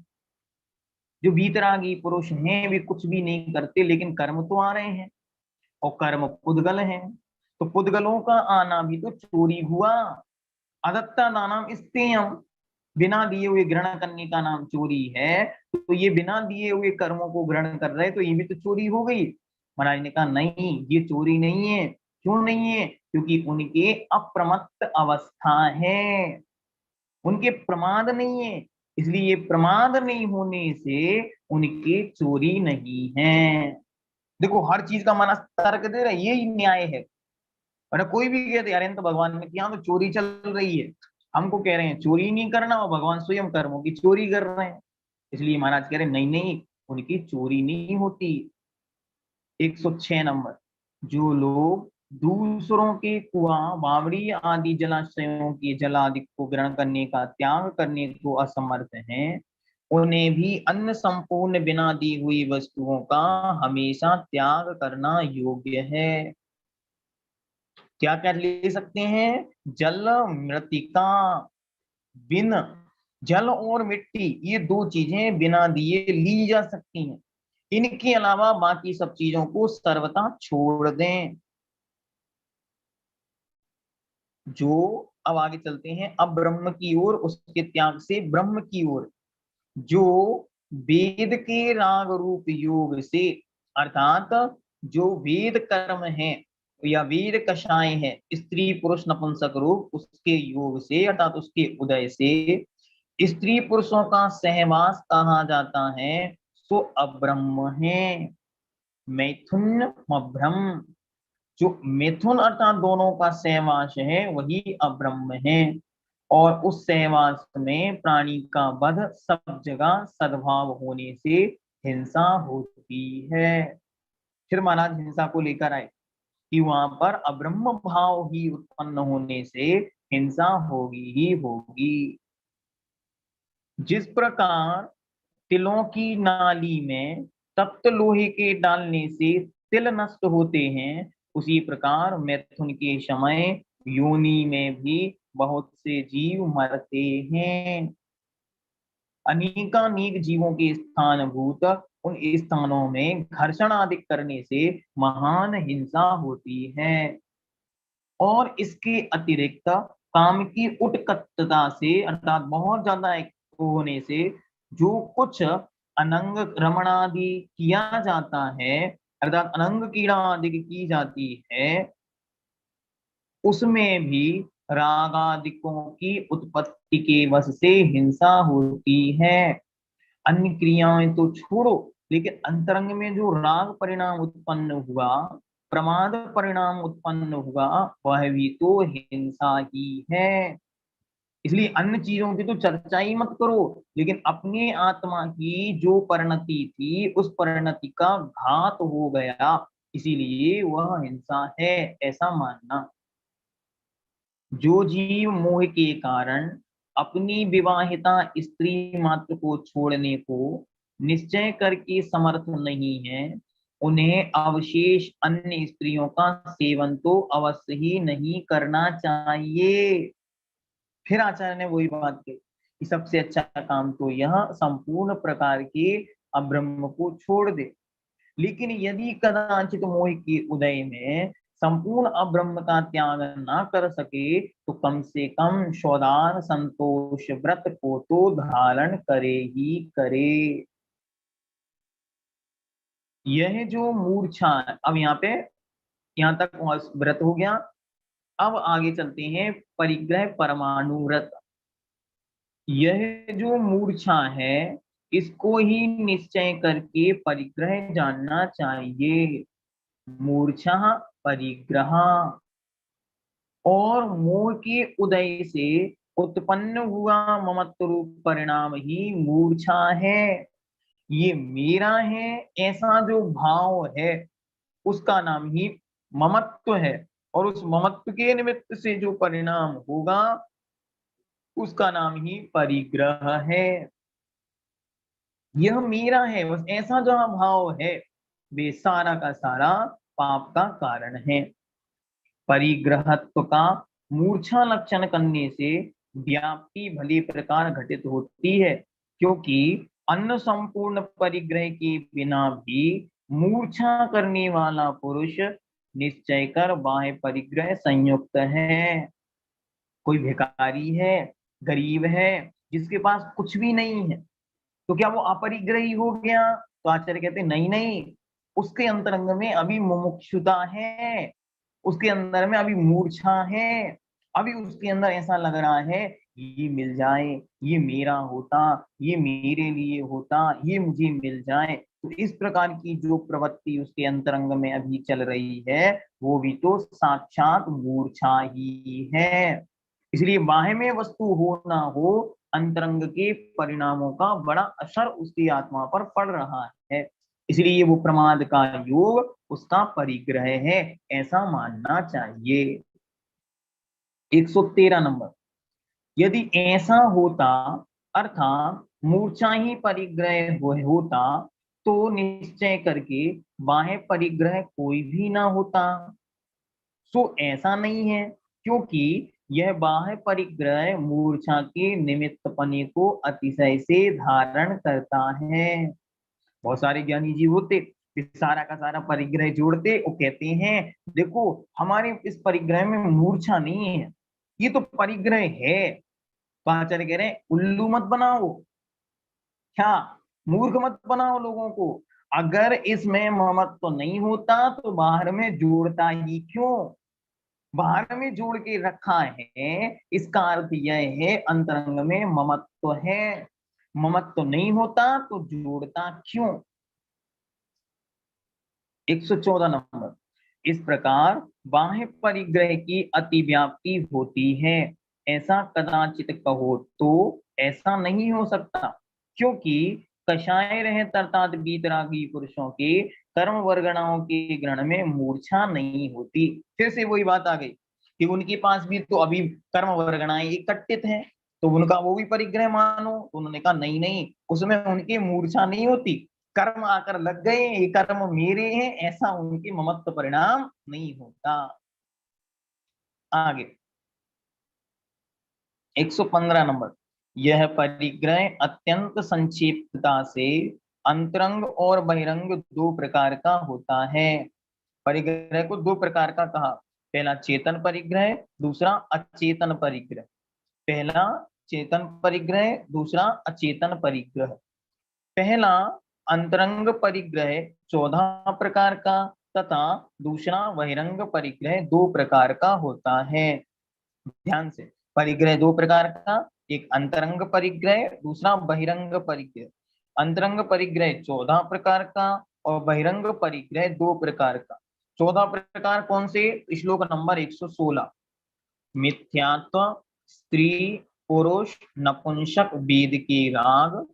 जो वीतरागी पुरुष हैं वे कुछ भी नहीं करते लेकिन कर्म तो आ रहे हैं, और कर्म पुद्गल हैं, तो पुद्गलों का आना भी तो चोरी हुआ। अदत्ता दानम स्तेयम, बिना दिए हुए ग्रहण करने का नाम चोरी है, तो ये बिना दिए हुए कर्मों को ग्रहण कर रहे तो ये भी तो चोरी हो गई। महाराज ने कहा नहीं ये चोरी नहीं है। क्यों नहीं है? क्योंकि उनके अप्रमत्त अवस्था है, उनके प्रमाद नहीं है। इसलिए प्रमाद नहीं होने से उनके चोरी नहीं है। देखो हर चीज का माना तर्क दे रहा है, यही न्याय है। वरना कोई भी कहते यार तो भगवान ने यहाँ तो चोरी चल रही है, हमको कह रहे हैं चोरी नहीं करना और भगवान स्वयं कर्मों की चोरी कर रहे हैं। इसलिए महाराज कह रहे नहीं नहीं, उनकी चोरी नहीं होती। 106 नंबर, जो लोग दूसरों के कुआं बावड़ी आदि जलाशयों के जल आदि को ग्रहण करने का त्याग करने को असमर्थ हैं, उन्हें भी अन्न संपूर्ण बिना दी हुई वस्तुओं का हमेशा त्याग करना योग्य है। क्या क्या ले सकते हैं? जल, मृतिका, बिन, जल और मिट्टी, ये दो चीजें बिना दिए ली जा सकती हैं। इनके अलावा बाकी सब चीजों को सर्वथा छोड़ दें। जो अब आगे चलते हैं, अब ब्रह्म की ओर, उसके त्याग से ब्रह्म की ओर। जो वेद के राग रूप योग से, अर्थात जो वेद कर्म है या वेद कषाय है, स्त्री पुरुष नपुंसक रूप, उसके योग से अर्थात उसके उदय से स्त्री पुरुषों का सहवास कहा जाता है, सो अब्रह्म है। मैथुन अब्रह्म, जो मिथुन अर्थात दोनों का सहवास है वही अब्रह्म है। और उस सहवास में प्राणी का वध सब जगह सद्भाव होने से हिंसा होती है। फिर महाराज हिंसा को लेकर आए कि वहां पर अब्रह्म भाव ही उत्पन्न होने से हिंसा होगी ही होगी। जिस प्रकार तिलों की नाली में तप्त लोहे के डालने से तिल नष्ट होते हैं, उसी प्रकार मैथुन के समय योनि में भी बहुत से जीव मरते हैं। अनेकानेक जीवों के स्थानभूत उन स्थानों में घर्षण आदि करने से महान हिंसा होती है। और इसके अतिरिक्त काम की उत्कटता से अर्थात बहुत ज्यादा होने से जो कुछ अनंग रमण आदि किया जाता है, अर्थात अनंग क्रीड़ा आदि की जाती है, उसमें भी रागादिकों की उत्पत्ति के वश से हिंसा होती है। अन्य क्रियाएं तो छोड़ो, लेकिन अंतरंग में जो राग परिणाम उत्पन्न हुआ, प्रमाद परिणाम उत्पन्न हुआ, वह भी तो हिंसा ही है। इसलिए अन्य चीजों की तो चर्चा ही मत करो, लेकिन अपने आत्मा की जो परिणति थी उस परिणति का घात हो गया, इसीलिए वह हिंसा है, ऐसा मानना। जो जीव मोह के कारण अपनी विवाहिता स्त्री मात्र को छोड़ने को निश्चय करके समर्थ नहीं है, उन्हें अवशेष अन्य स्त्रियों का सेवन तो अवश्य ही नहीं करना चाहिए। फिर आचार्य ने वही बात कही कि सबसे अच्छा काम तो यह संपूर्ण प्रकार के अब्रह्म को छोड़ दे। लेकिन यदि कदाचित मोह के उदय में संपूर्ण अब्रह्म का त्याग ना कर सके, तो कम से कम शोदान संतोष व्रत को तो धारण करे ही करे। यह जो मूर्छा, अब यहाँ पे यहाँ तक व्रत हो गया। अब आगे चलते हैं परिग्रह परमाणु व्रत। यह जो मूर्छा है, इसको ही निश्चय करके परिग्रह जानना चाहिए। मूर्छा, परिग्रह और मोह के उदय से उत्पन्न हुआ ममत्व रूप परिणाम ही मूर्छा है। ये मेरा है ऐसा जो भाव है, उसका नाम ही ममत्व है। और उस ममत्व के निमित्त से जो परिणाम होगा, उसका नाम ही परिग्रह है। यह मेरा है बस ऐसा जो भाव है, वे सारा का सारा पाप का कारण है। परिग्रहत्व का मूर्छा लक्षण करने से व्याप्ति भली प्रकार घटित होती है, क्योंकि अन्न संपूर्ण परिग्रह के बिना भी मूर्छा करने वाला पुरुष निश्चय कर बाह्य परिग्रह संयुक्त है। कोई भिखारी है, गरीब है, जिसके पास कुछ भी नहीं है, तो क्या वो अपरिग्रही हो गया? तो आचार्य कहते नहीं नहीं, उसके अंतरंग में अभी मुमुक्षुता है, उसके अंदर में अभी मूर्छा है, अभी उसके अंदर ऐसा लग रहा है ये मिल जाए, ये मेरा होता, ये मेरे लिए होता, ये मुझे मिल जाए। तो इस प्रकार की जो प्रवृत्ति उसके अंतरंग में अभी चल रही है, वो भी तो साक्षात मूर्छा ही है। इसलिए बाह्य में वस्तु हो ना हो, अंतरंग के परिणामों का बड़ा असर उसकी आत्मा पर पड़ रहा है। इसलिए वो प्रमाद का योग उसका परिग्रह है, ऐसा मानना चाहिए। 113 नंबर, यदि ऐसा होता अर्थात मूर्छा ही परिग्रह होता, तो निश्चय करके बाह्य परिग्रह कोई भी ना होता। सो ऐसा नहीं है, क्योंकि यह बाह्य परिग्रह मूर्छा के निमित्तपने को अतिशय से धारण करता है। बहुत सारे ज्ञानी जी होते, इस सारा का सारा परिग्रह जोड़ते और कहते हैं देखो हमारे इस परिग्रह में मूर्छा नहीं है, ये तो परिग्रह है। कहा चले कह रहे हैं उल्लू मत बनाओ, क्या मूर्ख मत बनाओ लोगों को। अगर इसमें ममत्व तो नहीं होता तो बाहर में जोड़ता ही क्यों। बाहर में जोड़ के रखा है, इसका अर्थ यह है अंतरंग में ममत्व है। ममत्व नहीं होता तो जोड़ता क्यों। 114 नंबर, इस प्रकार बाह्य परिग्रह की अतिव्याप्ति होती है, ऐसा कदाचित कहो तो ऐसा नहीं हो सकता, क्योंकि कषाय रहत अर्थात वीतरागी पुरुषों के कर्म वर्गणाओं के ग्रहण में मूर्छा नहीं होती। फिर से वही बात आ गई कि उनके पास भी तो अभी कर्म वर्गणाएं एकत्रित हैं, तो उनका वो भी परिग्रह मानो। तो उन्होंने कहा नहीं नहीं, उसमें उनकी मूर्छा नहीं होती, कर्म आकर लग गए, ये कर्म मेरे हैं, ऐसा उनके ममत्व परिणाम नहीं होता। आगे 115 नंबर, यह परिग्रह अत्यंत संक्षिप्तता से अंतरंग और बहिरंग दो प्रकार का होता है। परिग्रह को दो प्रकार का कहा, पहला चेतन परिग्रह, दूसरा अचेतन परिग्रह। पहला चेतन परिग्रह, दूसरा अचेतन परिग्रह। पहला अंतरंग परिग्रह 14 प्रकार का तथा दूसरा बहिरंग परिग्रह 2 प्रकार का होता है। ध्यान से, परिग्रह 2 प्रकार का, एक अंतरंग परिग्रह, दूसरा बहिरंग परिग्रह। अंतरंग परिग्रह 14 प्रकार का और बहिरंग परिग्रह 2 प्रकार का। 14 प्रकार कौन से, श्लोक नंबर 116, मिथ्यात्व, स्त्री, पुरुष, नपुंसक, वेद के राग।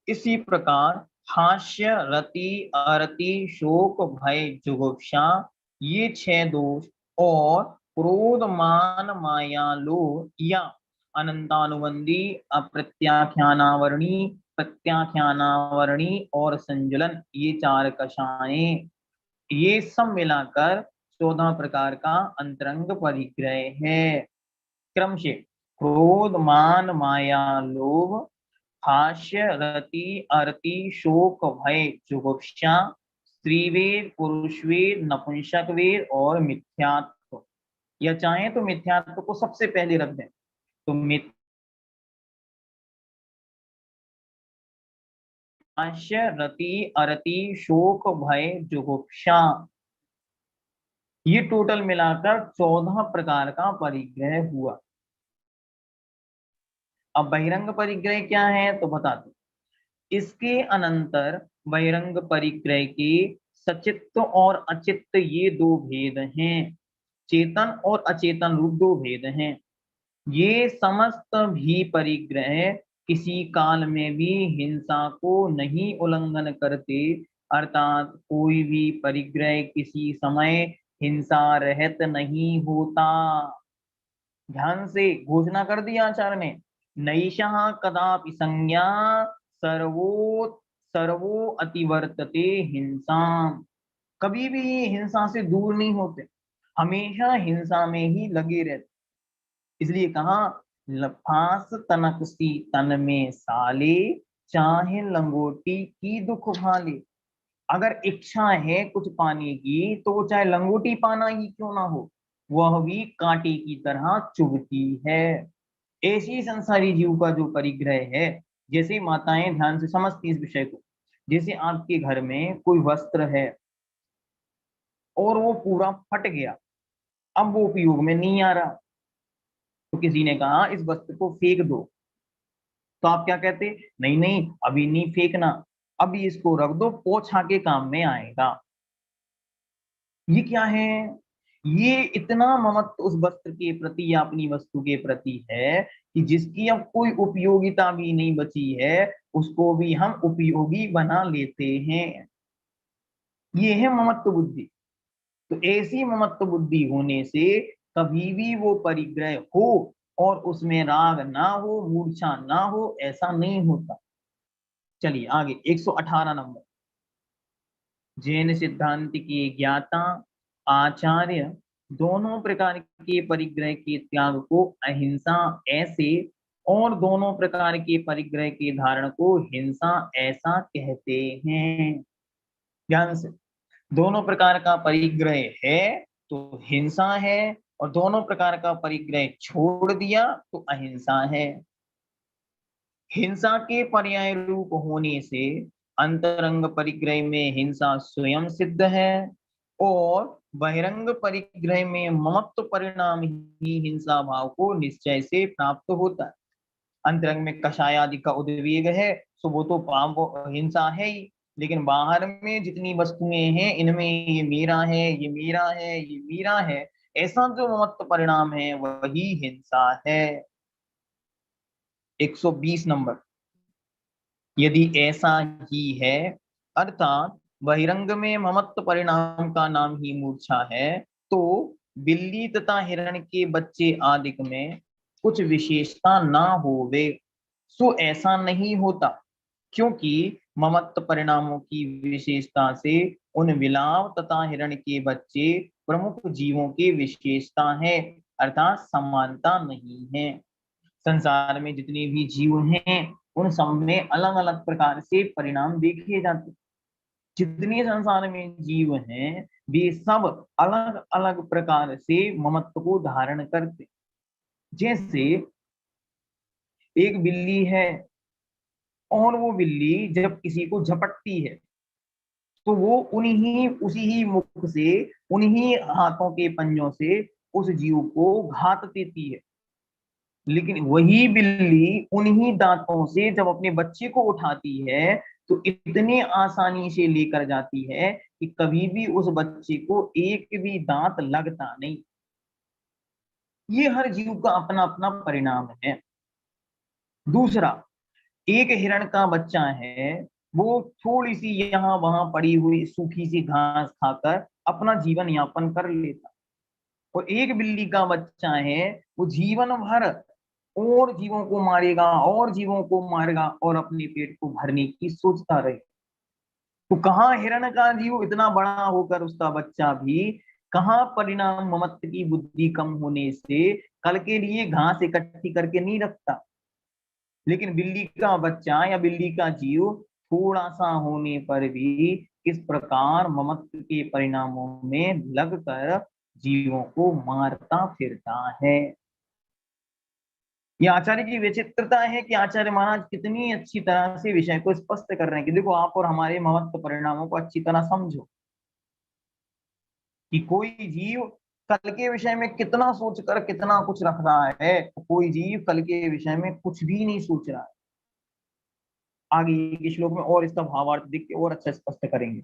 इसी प्रकार हास्य, रति, अरति, शोक, भय, जुगुप्सा, ये 6 दोष और क्रोध, मान, माया, लोभ या अनंतानुबंधी, अप्रत्याख्यानावरणी, प्रत्याख्यानावरणी और संजलन, ये 4 कषाएं, ये सब मिलाकर 14 प्रकार का अंतरंग परिग्रह है। क्रम से क्रोध, मान, माया, लोभ, हास्य, रति, अरति, शोक, भय, जुगुप्सा, स्त्रीवेद, पुरुषवेद, नपुंसक वेद और मिथ्यात्व। या चाहे तो मिथ्यात्व को सबसे पहले रख दें, तो हास्य, रति, अरति, शोक, भय, जुगुप्सा, ये टोटल मिलाकर 14 प्रकार का परिग्रह हुआ। अब बहिरंग परिग्रह क्या है तो बता दो। इसके अनंतर बहिरंग परिग्रह के सचित्त और अचित्त ये 2 भेद हैं, चेतन और अचेतन रूप 2 भेद हैं। ये समस्त भी परिग्रह किसी काल में भी हिंसा को नहीं उल्लंघन करते, अर्थात कोई भी परिग्रह किसी समय हिंसा रहित नहीं होता। ध्यान से घोषणा कर दी आचार्य ने, नैषः कदापि संज्ञा सर्वो सर्वो अतिवर्तते हिंसा। कभी भी ये हिंसा से दूर नहीं होते, हमेशा हिंसा में ही लगे रहते। इसलिए कहा फांस तनक सी तन में साले, चाहे लंगोटी की दुख भाले। अगर इच्छा है कुछ पाने की तो वो चाहे लंगोटी पाना ही क्यों ना हो, वह भी कांटे की तरह चुभती है। ऐसी संसारी जीव का जो परिग्रह है, जैसे माताएं ध्यान से समझती इस विषय को, जैसे आपके घर में कोई वस्त्र है और वो पूरा फट गया, अब वो उपयोग में नहीं आ रहा, तो किसी ने कहा इस वस्त्र को फेंक दो, तो आप क्या कहते, नहीं नहीं अभी नहीं फेंकना, अभी इसको रख दो, पोछा के काम में आएगा। ये क्या है, ये इतना ममत्व उस वस्त्र के प्रति या अपनी वस्तु के प्रति है कि जिसकी अब कोई उपयोगिता भी नहीं बची है उसको भी हम उपयोगी बना लेते हैं। ये है ममत्व बुद्धि। तो ऐसी ममत्व बुद्धि होने से कभी भी वो परिग्रह हो और उसमें राग ना हो, मूर्छा ना हो, ऐसा नहीं होता। चलिए आगे 118 नंबर। जैन सिद्धांत के ज्ञाता आचार्य दोनों प्रकार के परिग्रह के त्याग को अहिंसा ऐसे और दोनों प्रकार के परिग्रह के धारण को हिंसा ऐसा कहते हैं। ध्यान से, दोनों प्रकार का परिग्रह है तो हिंसा है, और दोनों प्रकार का परिग्रह छोड़ दिया तो अहिंसा है। हिंसा के पर्याय रूप होने से अंतरंग परिग्रह में हिंसा स्वयं सिद्ध है, और बहिरंग परिग्रह में ममत्व परिणाम ही हिंसा भाव को निश्चय से प्राप्त होता है। अंतरंग में कषाय आदि का उद्वेग है तो वो तो पाप हिंसा है ही, लेकिन बाहर में जितनी वस्तुएं हैं इनमें ये मेरा है, ये मेरा है, ये मेरा है, ऐसा जो ममत्व परिणाम है वही हिंसा है। 120 नंबर। यदि ऐसा ही है, अर्थात बहिरंग में ममत्व परिणाम का नाम ही मूर्छा है, तो बिल्ली तथा हिरण के बच्चे आदि में कुछ विशेषता ना होवे, सो ऐसा नहीं होता, क्योंकि ममत्व परिणामों की विशेषता से उन बिलाव तथा हिरण के बच्चे प्रमुख जीवों की विशेषता है, अर्थात समानता नहीं है। संसार में जितने भी जीव हैं उन सब में अलग अलग प्रकार से परिणाम देखे जाते। जितने संसार में जीव हैं वे सब अलग अलग प्रकार से ममत्व को धारण करते। जैसे एक बिल्ली है और वो बिल्ली जब किसी को झपटती है तो वो उन्हीं उसी ही मुख से, उन्हीं हाथों के पंजों से उस जीव को घात देती है। लेकिन वही बिल्ली उन्हीं दांतों से जब अपने बच्चे को उठाती है तो इतने आसानी से लेकर जाती है कि कभी भी उस बच्चे को एक भी दांत लगता नहीं। ये हर जीव का अपना अपना परिणाम है। दूसरा, एक हिरण का बच्चा है, वो थोड़ी सी यहाँ वहां पड़ी हुई सूखी सी घास खाकर अपना जीवन यापन कर लेता, और एक बिल्ली का बच्चा है वो जीवन भर और जीवों को मारेगा और जीवों को मारेगा और अपने पेट को भरने की सोचता रहे। तो कहाँ हिरण का जीव इतना बड़ा होकर उसका बच्चा भी, कहाँ परिणाम ममत्व की बुद्धि कम होने से कल के लिए घास इकट्ठी करके नहीं रखता, लेकिन बिल्ली का बच्चा या बिल्ली का जीव थोड़ा सा होने पर भी किस प्रकार ममत्व के परिणामों में लगकर जीवों को मारता फिरता है। ये आचार्य की विचित्रता है कि आचार्य महाराज कितनी अच्छी तरह से विषय को स्पष्ट कर रहे हैं कि देखो आप और हमारे ममत्व परिणामों को अच्छी तरह समझो कि कोई जीव कल के विषय में कितना सोचकर कितना कुछ रख रहा है, कोई जीव कल के विषय में कुछ भी नहीं सोच रहा है। आगे के श्लोक में और इसका भावार्थ दिख के और अच्छा स्पष्ट करेंगे।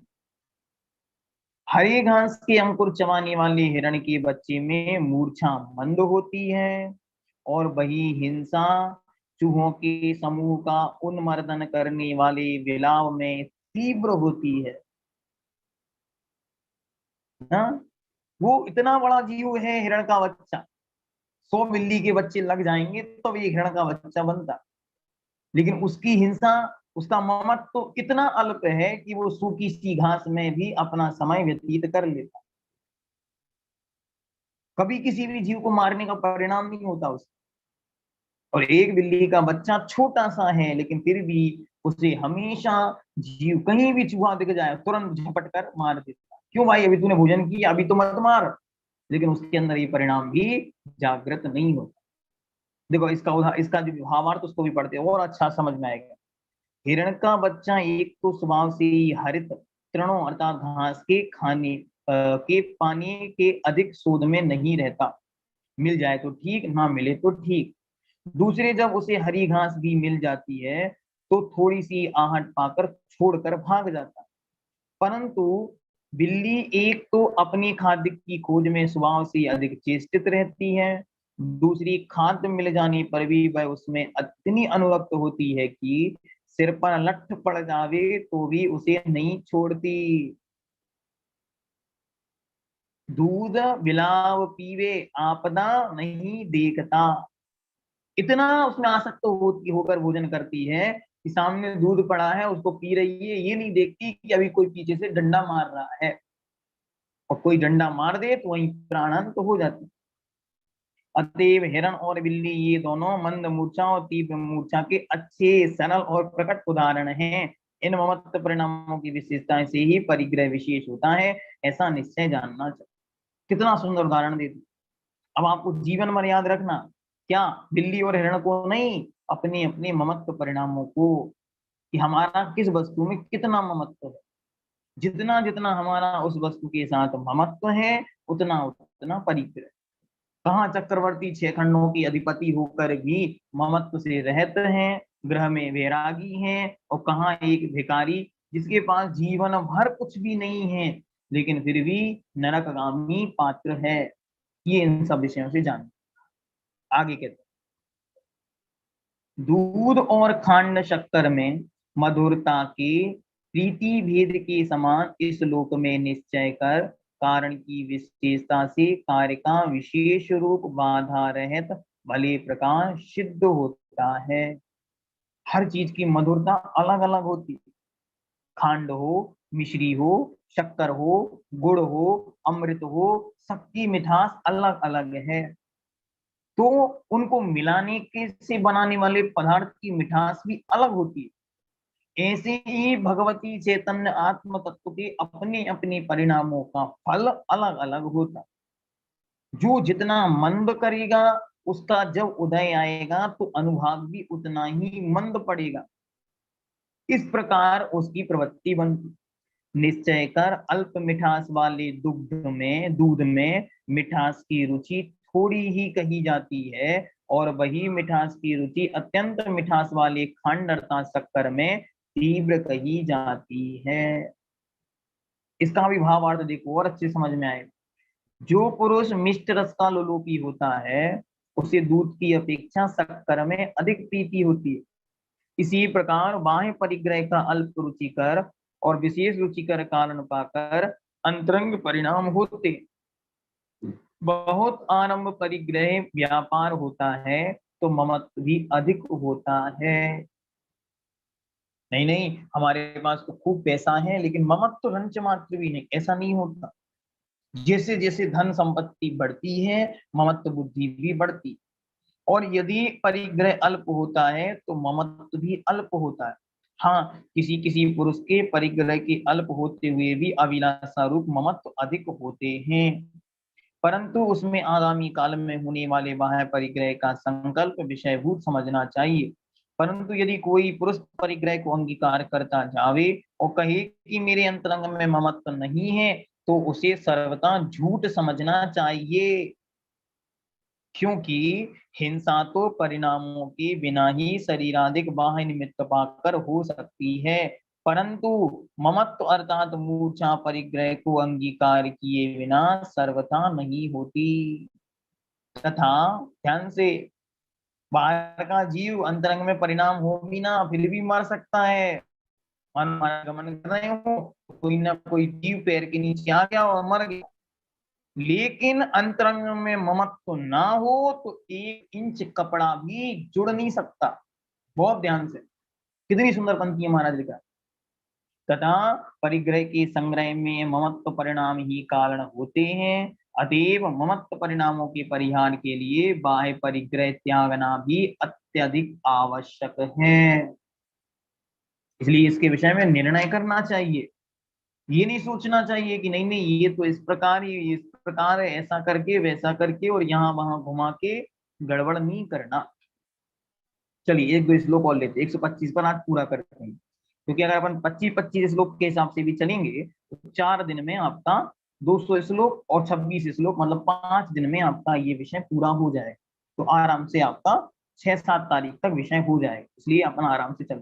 हरे घास के अंकुर चबाने वाले हिरण के बच्चे में मूर्छा मंद होती है, और वही हिंसा चूहों के समूह का उन्मर्दन करने वाले बिलाव में तीव्र होती है ना। वो इतना बड़ा जीव है हिरण का बच्चा, 100 बिल्ली के बच्चे लग जाएंगे तो एक हिरण का बच्चा बनता, लेकिन उसकी हिंसा, उसका ममत्व तो इतना अल्प है कि वो सूखी सी घास में भी अपना समय व्यतीत कर लेता। कभी किसी भी जीव को मारने का परिणाम नहीं होता उसका। और एक बिल्ली का बच्चा छोटा सा है लेकिन फिर भी उसे हमेशा जीव कहीं भी चूहा दिख जाए तुरंत झपट कर मार देता। क्यों भाई, अभी तूने भोजन किया, अभी तो मत मार, लेकिन उसके अंदर ये परिणाम भी जागृत नहीं होता। देखो इसका जो भावार्थ उसको भी पढ़ते और अच्छा समझ में आएगा। हिरण का बच्चा एक तो स्वभाव से ही हरित तृणों अर्थात घास के खाने के पानी के अधिक शोध में नहीं रहता, मिल जाए तो ठीक, ना मिले तो ठीक। दूसरे जब उसे हरी घास भी मिल जाती है तो थोड़ी सी आहट पाकर छोड़कर भाग जाता है। परंतु बिल्ली एक तो अपनी खाद्य की खोज में स्वभाव से अधिक चेष्टित रहती है, दूसरी खाद्य मिल जाने पर भी वह उसमें इतनी अनुरक्त होती है कि सिर पर लठ पड़ जावे तो भी उसे नहीं छोड़ती। दूध बिलाव पीवे आपदा नहीं देखता। इतना उसमें आसक्त होती होकर भोजन करती है कि सामने दूध पड़ा है उसको पी रही है, ये नहीं देखती कि अभी कोई पीछे से डंडा मार रहा है, और कोई डंडा मार दे तो वहीं प्राणांत तो हो जाती। अतएव हिरण और बिल्ली ये दोनों मंद मूर्छा और तीव्र मूर्छा के अच्छे सरल और प्रकट उदाहरण हैं। इन ममत्व परिणामों की विशेषताएं से ही परिग्रह विशेष होता है, ऐसा निश्चय जानना चाहिए। कितना सुंदर उदाहरण देती। अब आपको जीवन में याद रखना, क्या बिल्ली और हिरण को नहीं, अपने अपने ममत्व परिणामों को, कि हमारा किस वस्तु में कितना ममत्व है। जितना जितना हमारा उस वस्तु के साथ ममत्व है उतना उतना परिग्रह। कहाँ चक्रवर्ती छह खंडों की अधिपति होकर भी ममत्व से रहते हैं, ग्रह में वैरागी हैं, और कहाँ एक भिखारी जिसके पास जीवन भर कुछ भी नहीं है लेकिन फिर भी नरकगामी पात्र है। ये इन सब विषयों से जान। आगे कहते हैं, दूध और खांड शक्कर में मधुरता के प्रीति भेद के समान इस लोक में निश्चय कर कारण की विशेषता से कार्य का विशेष रूप बाधा रहित भले प्रकार सिद्ध होता है। हर चीज की मधुरता अलग अलग होती है। खांड हो, मिश्री हो, शक्कर हो, गुड़ हो, अमृत हो, सबकी मिठास अलग अलग है। तो उनको मिलाने के से बनाने वाले पदार्थ की मिठास भी अलग होती है। ऐसे ही भगवती चैतन्य आत्म तत्व के अपने अपने परिणामों का फल अलग अलग होता है। जो जितना मंद करेगा उसका जब उदय आएगा तो अनुभाग भी उतना ही मंद पड़ेगा। इस प्रकार उसकी प्रवृत्ति बनती। निश्चय कर अल्प मिठास वाले दूध में मिठास की रुचि थोड़ी ही कही जाती है, और वही मिठास की रुचि अत्यंत मिठास वाले खंड अर्थात शक्कर में तीव्र कही जाती है। इसका भी भावार्थ देखो और अच्छे समझ में आए। जो पुरुष मिष्ट रस का लोलुपी होता है उसे दूध की अपेक्षा शक्कर में अधिक प्रीति होती है। इसी प्रकार बाह्य परिग्रह का अल्प रुचिकर और विशेष रुचिकर कारण पाकर अंतरंग परिणाम होते। बहुत आरंभ परिग्रह व्यापार होता है तो ममत्व भी अधिक होता है। नहीं नहीं, हमारे पास तो खूब पैसा है लेकिन ममत्व तो रंच मात्र भी नहीं, ऐसा नहीं होता। जैसे जैसे धन संपत्ति बढ़ती है ममत्व बुद्धि भी बढ़ती। और यदि परिग्रह अल्प होता है तो ममत्व भी अल्प होता है। हाँ, किसी किसी पुरुष के परिग्रह के अल्प होते हुए भी अभिलाषा रूप ममत्व अधिक होते हैं, परंतु उसमें आगामी काल में होने वाले बाह्य परिग्रह का संकल्प विषयभूत समझना चाहिए। परंतु यदि कोई पुरुष परिग्रह को अंगीकार करता जावे और कहे कि मेरे अंतरंग में ममत्व नहीं है, तो उसे सर्वथा झूठ समझना चाहिए। क्योंकि हिंसा तो परिणामों के बिना ही शरीराधिक बाह्य निमित्त पाकर हो सकती है, परंतु ममत्व अर्थात मूर्छा परिग्रह को अंगीकार किए बिना सर्वथा नहीं होती। तथा ध्यान से, बाहर का जीव अंतरंग में परिणाम हो भी ना फिर भी मर सकता है। गमन कर रहे हो, कोई ना कोई जीव पैर के नीचे आ गया और मर गया, लेकिन अंतरंग में ममत्व ना हो तो 1 इंच कपड़ा भी जुड़ नहीं सकता। बहुत ध्यान से, कितनी सुंदर पंक्ति है महाराज लिखा। तथा परिग्रह के संग्रह में ममत्व परिणाम ही कारण होते हैं, अतएव ममत्व परिणामों के परिहार के लिए बाह्य परिग्रह त्यागना भी अत्यधिक आवश्यक है। इसलिए इसके विषय में निर्णय करना चाहिए। ये नहीं सोचना चाहिए कि नहीं नहीं ये तो इस प्रकार, ये इस प्रकार है, ऐसा करके वैसा करके और यहाँ वहां घुमा के गड़बड़ नहीं करना। चलिए एक दो श्लोक और लेते, 125 पर आज पूरा करते हैं, क्योंकि अगर अपन 25-25 श्लोक के हिसाब से भी चलेंगे तो 4 दिन में आपका 200 श्लोक और 26 श्लोक, मतलब 5 दिन में आपका ये विषय पूरा हो जाए, तो आराम से आपका 6-7 तारीख तक विषय हो जाए, इसलिए अपन आराम से चल।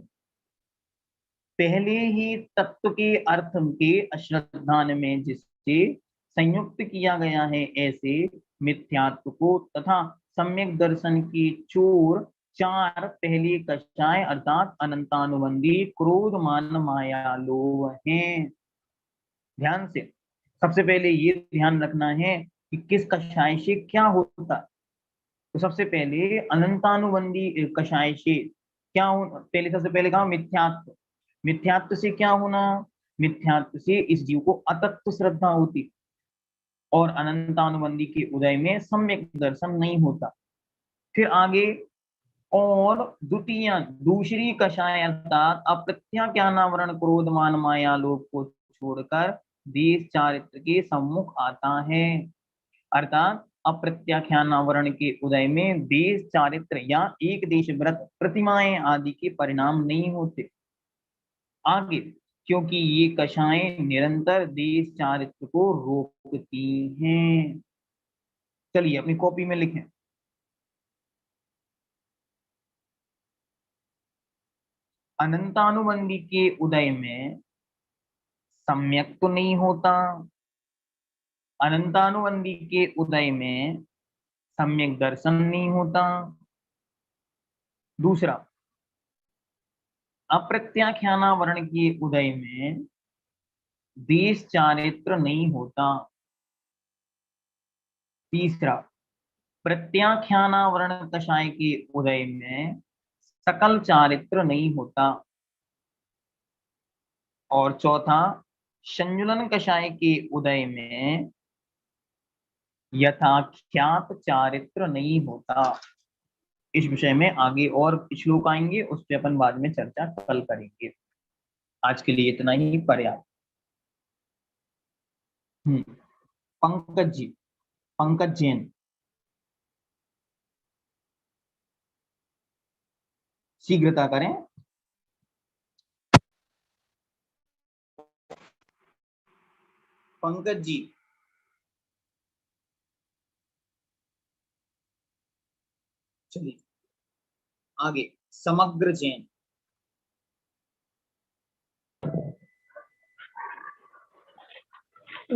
पहले ही तत्व के अर्थ के अश्रद्धान में जिससे संयुक्त किया गया है, ऐसे मिथ्यात्व को तथा सम्यक दर्शन की चोर 4 पहले कषाय अर्थात अनंतानुबंधी क्रोध मान माया लोभ हैं। ध्यान से, सबसे पहले ये ध्यान रखना है कि किस कषाय से क्या होता है। तो सबसे पहले अनंतानुबंधी कषाय से क्या हो, पहले सबसे पहले कहा मिथ्यात्व। मिथ्यात्व से क्या होना, मिथ्यात्व से इस जीव को अतत्व श्रद्धा होती और अनंतानुबंधी के उदय में सम्यक दर्शन नहीं होता। फिर आगे, और द्वितीय दूसरी कषाय अर्थात अप्रत्याख्यानावरण क्रोध मान माया लोभ को छोड़कर देश चारित्र के सम्मुख आता है, अर्थात अप्रत्याख्यानावरण के उदय में देश चारित्र या एक देश व्रत प्रतिमाएं आदि के परिणाम नहीं होते। आगे, क्योंकि ये कषाएं निरंतर देश चारित्र को रोकती हैं। चलिए अपनी कॉपी में लिखें, अनंतानुबंधी के उदय में सम्यक तो नहीं होता, अनंतानुबंधी के उदय में सम्यक दर्शन नहीं होता। दूसरा, अप्रत्याख्यानावरण के उदय में देश चारित्र नहीं होता। तीसरा, प्रत्याख्यानावरण कषाय के उदय में सकल चारित्र नहीं होता। और चौथा, संजुलन कषाय के उदय में यथाख्यात चारित्र नहीं होता। इस विषय में आगे और श्लोक आएंगे, उस पर अपन बाद में चर्चा कल करेंगे। आज के लिए इतना ही पर्याप्त। पंकज जी, पंकज जैन, शीघ्रता करें। पंकज जी, चलिए आगे, समग्र जैन।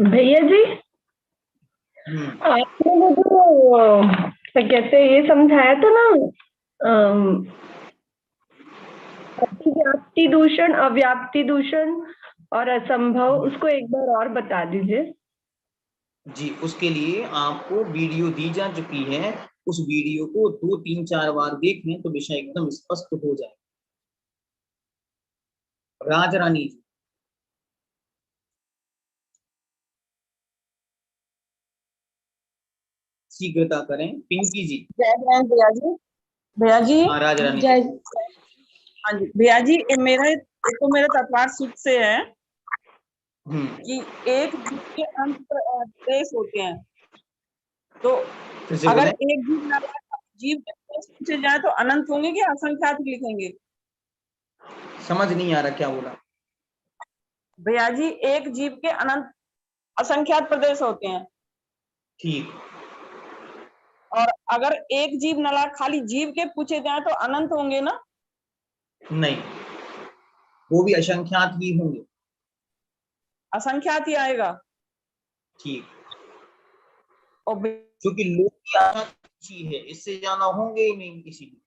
भैया जी, आपने मुझे क्या कहते हैं ये समझाया था ना, अतिव्याप्ति दूषण, अव्याप्ति दूषण और असंभव, उसको एक बार और बता दीजिए। जी, उसके लिए आपको वीडियो दी जा चुकी है, उस वीडियो को 2-3-4 बार देखें तो विषय एकदम स्पष्ट हो जाए। राज रानी जी, शीघ्रता करें। पिंकी जी, जय जय भैया जी। भैया जी, हाँ राज रानी जय। जी। हाँ जी भैया जी, मेरा तो मेरा तत्वार सूत्र से है कि एक जीव के अंत देश होते हैं, तो अगर एक जीव पूछे जाए तो अनंत होंगे कि असंख्यात लिखेंगे? समझ नहीं आ रहा क्या बोला भैया जी, एक जीव के अनंत असंख्यात प्रदेश होते हैं। ठीक। और अगर एक जीव नला खाली जीव के पूछे जाए तो अनंत होंगे ना? नहीं, वो भी असंख्यात ही होंगे। असंख्यात ही आएगा। ठीक, और क्योंकि लोग की आशा चीज है, इससे ज्यादा होंगे ही नहीं किसी भी।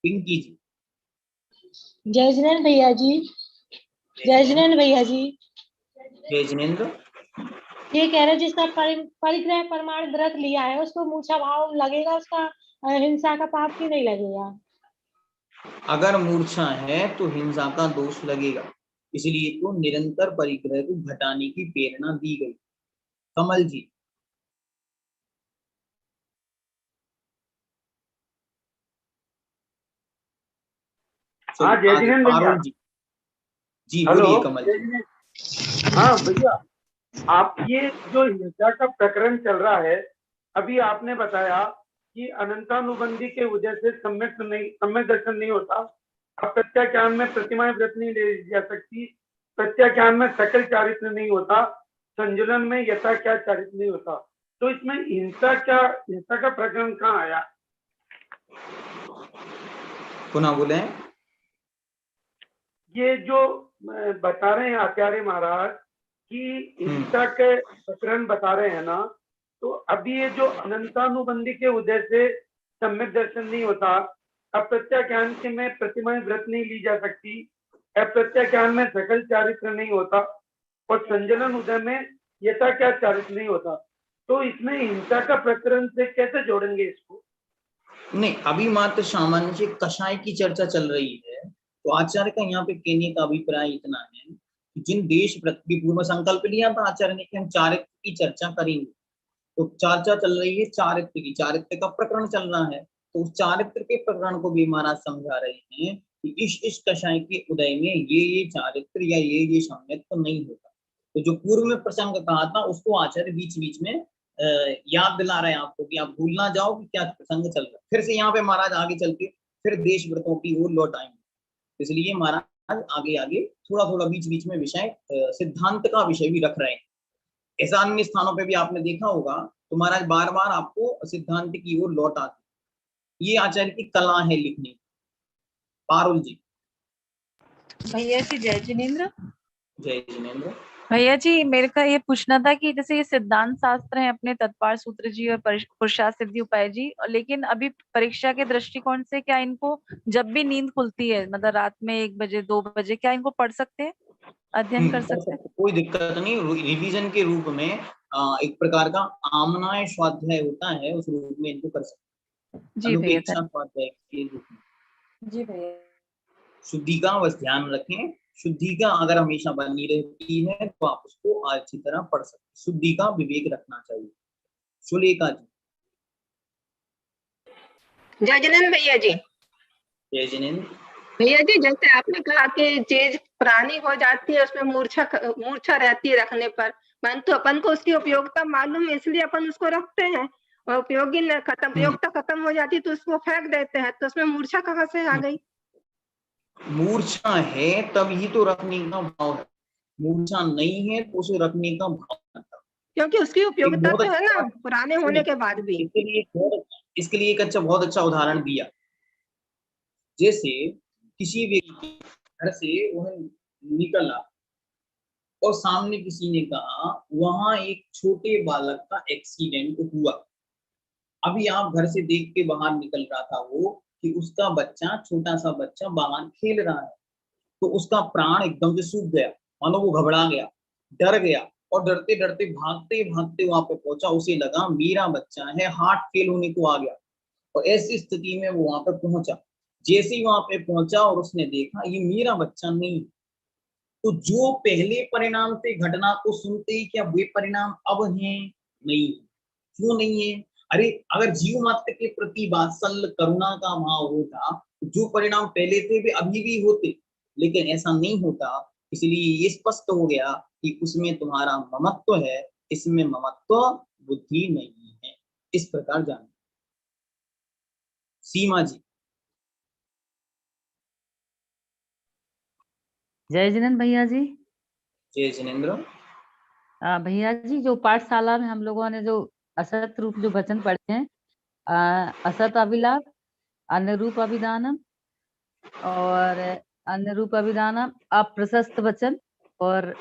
पिंकी जी, जय जिनेन्द्र भैया जी। जय जिनेन्द्र भैया जी। जय जिनेन्द्र। ये कह रहे जिसका परिग्रह प्रमाण व्रत लिया है उसको मूर्छा भाव लगेगा, उसका हिंसा का पाप क्यों नहीं लगेगा? अगर मूर्छा है तो हिंसा का दोष लगेगा, इसलिए तो निरंतर परिग्रह को घटाने की प्रेरणा दी गई। कमल जी, हाँ जय जिनेन्द्र भैया जी बोलिए कमल जी। हाँ भैया, आप ये जो हिंसा का प्रकरण चल रहा है, अभी आपने बताया कि अनंतानुबंधी के वजह से सम्यक दर्शन नहीं होता, प्रत्याख्यान में प्रतिमाएं व्रत नहीं ले जा सकती, प्रत्याख्यान में सकल चारित्र नहीं होता, संजुलन में यथा क्या चारित नहीं होता। तो इसमें हिंसा का प्रकरण कहाँ आया? पुनः बोले। ये जो बता रहे हैं आचार्य महाराज कि हिंसा के प्रकरण बता रहे हैं ना, तो अभी ये जो अनंतानुबंधी के उदय से सम्यक दर्शन नहीं होता, अप्रत्याख्यान के में प्रतिमाएं व्रत नहीं ली जा सकती, अप्रत्याख्यान में सकल चारित्र नहीं होता, और संजलन उदय में यथा क्या चारित्र नहीं होता, तो इसमें हिंसा का प्रकरण से कैसे जोड़ेंगे इसको? नहीं, अभी मात्र सामान्य से कषाय की चर्चा चल रही है, तो आचार्य का यहाँ पे कहने का अभिप्राय इतना है कि जिन देश पृथ्वी पूर्व संकल्प लिया था आचार्य ने कि हम चारित्र की चर्चा करेंगे, तो चर्चा चल रही है चारित्र की, चारित्र का प्रकरण चल रहा है, तो उस चारित्र के प्रकरण को भी महाराज समझा रहे हैं कि इस कषाय के उदय में ये चारित्र या ये सम्यक तो नहीं होता। तो जो पूर्व में प्रसंग कहा था उसको आचार्य बीच बीच में याद दिला रहे हैं आपको कि आप भूल ना जाओ कि क्या प्रसंग चल रहा है। फिर से यहाँ पे महाराज आगे चल के फिर देश व्रतों की ओर लौट आएंगे, इसलिए महाराज आगे आगे थोड़ा थोड़ा बीच बीच में विषय सिद्धांत का विषय भी रख रहे हैं। ऐसा अन्य स्थानों पे भी आपने देखा होगा, तो महाराज बार बार आपको सिद्धांत की ओर लौट आते। ये आचार्य की कला है लिखने। पारुल जी। भैया जी जय जिनेन्द्र। जय जिनेन्द्र। भैया जी मेरे का ये पूछना था कि जैसे ये सिद्धांत शास्त्र है अपने तत्पार सूत्र जी और पुरुषार्थ सिद्धि उपाय जी, लेकिन अभी परीक्षा के दृष्टिकोण से क्या इनको जब भी नींद खुलती है, मतलब रात में 1 बजे 2 बजे, क्या इनको पढ़ सकते हैं, अध्ययन कर सकते हैं? कोई दिक्कत नहीं। रिवीजन के रूप में एक प्रकार का आमनाय स्वाध्याय होता है, उस रूप में इनको कर सकते हैं। जी भैया स्वाध्याय के रूप में। जी भैया। शुद्धि का बस ध्यान रखें, शुद्धि का अगर हमेशा बनी रहती है तो आप उसको अच्छी तरह पढ़ सकते हैं। शुद्धि का विवेक रखना चाहिए। सुलेखा जी। जय जिनेन्द्र भैया जी। जय जिनेन्द्र भैया जी, जैसे आपने कहा कि चीज पुरानी हो जाती है, उसमें मूर्छा रहती है रखने पर, परंतु अपन को उसकी उपयोगिता मालूम है इसलिए अपन उसको रखते हैं, और उपयोगिता खत्म हो जाती तो उसको फेंक देते हैं, तो उसमें मूर्छा कहाँ से आ गई? मूर्छा है तब ही तो रखने का भाव है, मूर्छा नहीं है तो उसे रखने का भाव है, क्योंकि उसकी उपयोगिता तो है ना पुराने होने के बाद भी। इसके लिए एक बहुत अच्छा उदाहरण दिया। जैसे किसी व्यक्ति घर से वह निकला और सामने किसी ने कहा वहां एक छोटे बालक का एक्सीडेंट हुआ। अभी आप घर से देख के बाहर निकल रहा था वो कि उसका बच्चा, छोटा सा बच्चा बाहर खेल रहा है, तो उसका प्राण एकदम से सूख गया, मानो वो घबरा गया, डर गया, और डरते डरते भागते भागते वहां पे पहुंचा। उसे लगा मेरा बच्चा है, हार्ट फेल होने को आ गया, और ऐसी स्थिति में वो वहां पे पहुंचा। जैसे ही वहां पे पहुंचा और उसने देखा ये मेरा बच्चा नहीं, तो जो पहले परिणाम से घटना को सुनते ही क्या वे परिणाम अब हैं? नहीं। क्यों नहीं है? अरे अगर जीव मात्र के प्रति वात्सल्य करुणा का भाव होता तो जो परिणाम पहले थे वे अभी भी होते, लेकिन ऐसा नहीं होता। इसलिए ये स्पष्ट हो गया कि उसमें तुम्हारा ममत्व है, इसमें ममत्व बुद्धि नहीं है। इस प्रकार जाने। सीमा जी। जय जिनेन्द्र भैया जी। जय जिनेन्द्र। भैया जी जो पाठशाला में हम लोगों ने जो असत रूप जो वचन पढ़े हैं, असत अभिलाप, अन्य रूप अभिधानम और अन्य रूप अभिधानम, अप्रशस्त वचन और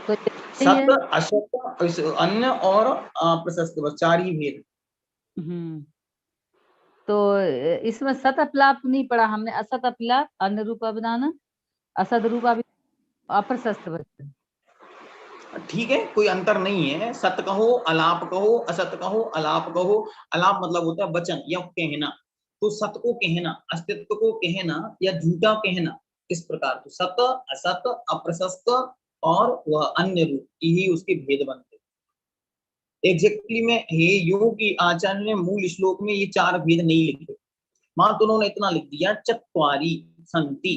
तो सत, असत, अन्य और अप्रशस्त, चार ही भेद। तो इसमें सत अपलाप नहीं पढ़ा हमने, असत अपलाप, अन्य रूप अभिधान, असद रूप अप्रशस्त वचन। ठीक है, कोई अंतर नहीं है। सत कहो, अलाप कहो, असत कहो, अलाप कहो। अलाप मतलब होता है वचन या कहना, तो सत को कहना, अस्तित्व को कहना या झूठा कहना, इस प्रकार। तो सत, असत, अप्रशस्त और वह अन्य रूप, यही उसके भेद बनते। एग्जैक्टली में है योग की आचार्य ने मूल श्लोक में ये चार भेद नहीं लिखे, मात्र उन्होंने इतना लिख दिया चत्वारि सन्ति।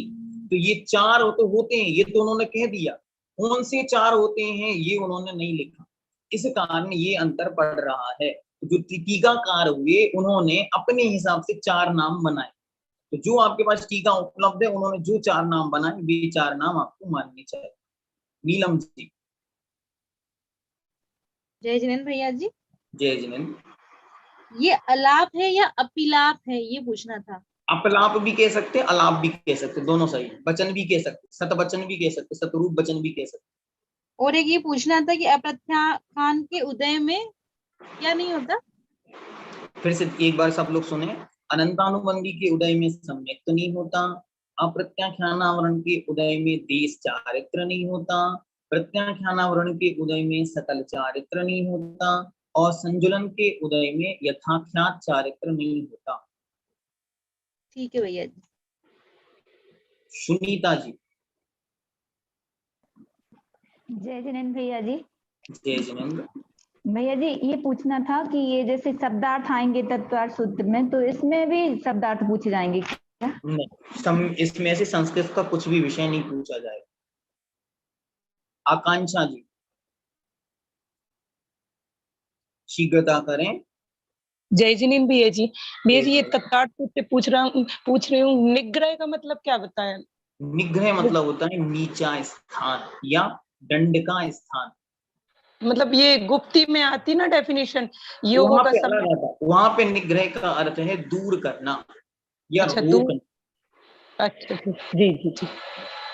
तो ये चार तो होते हैं, ये तो उन्होंने कह दिया, कौन से चार होते हैं ये उन्होंने नहीं लिखा। इस कारण ये अंतर पड़ रहा है। जो टीकाकार हुए उन्होंने अपने हिसाब से चार नाम बनाए, तो जो आपके पास टीका उपलब्ध है उन्होंने जो चार नाम बनाए वे चार नाम आपको मानने चाहिए। नीलम जी। जय जिनेन्द्र भैया जी, जय जिनेन्द्र। ये अलाप है या अपिलाप है, ये पूछना था। अपलाप भी कह सकते, अलाप भी कह सकते, दोनों सही है। वचन भी कह सकते, शतवचन भी कह सकते, शतरूप वचन भी कह सकते। और एक ये पूछना था कि अप्रत्याख्यान के उदय में क्या नहीं होता। फिर से एक बार सब लोग सुने। अनंतानुबंधी के उदय में सम्यक्त नहीं होता, अप्रत्याख्यानावरण के उदय में देश चारित्र नहीं होता, प्रत्याख्यानावरण के उदय में सकल चारित्र नहीं होता, और संजुलन के उदय में यथाख्यात चारित्र नहीं होता। ठीक है भैया जी। सुनीता जी। जय जिनेन्द्र भैया जी। जय जिनेन्द्र। भैया जी ये पूछना था कि ये जैसे शब्दार्थ आएंगे तत्वार्थ सूत्र में, तो इसमें भी शब्दार्थ पूछे जाएंगे क्या? नहीं, इसमें से संस्कृत का कुछ भी विषय नहीं पूछा जाएगा। आकांक्षा जी, शीघ्रता करें। जय जिनेन्द्र भैया जी। भैया जी ये तत्काल से पूछ रही हूँ, निग्रह का मतलब क्या बताया? निग्रह मतलब होता है नीचा स्थान या दंड का स्थान। मतलब ये गुप्ती में आती ना डेफिनेशन, योग वहां का पे सब। अलग आता, वहां पे निग्रह का अर्थ है दूर करना या अच्छा, रोकना। अच्छा जी जी जी।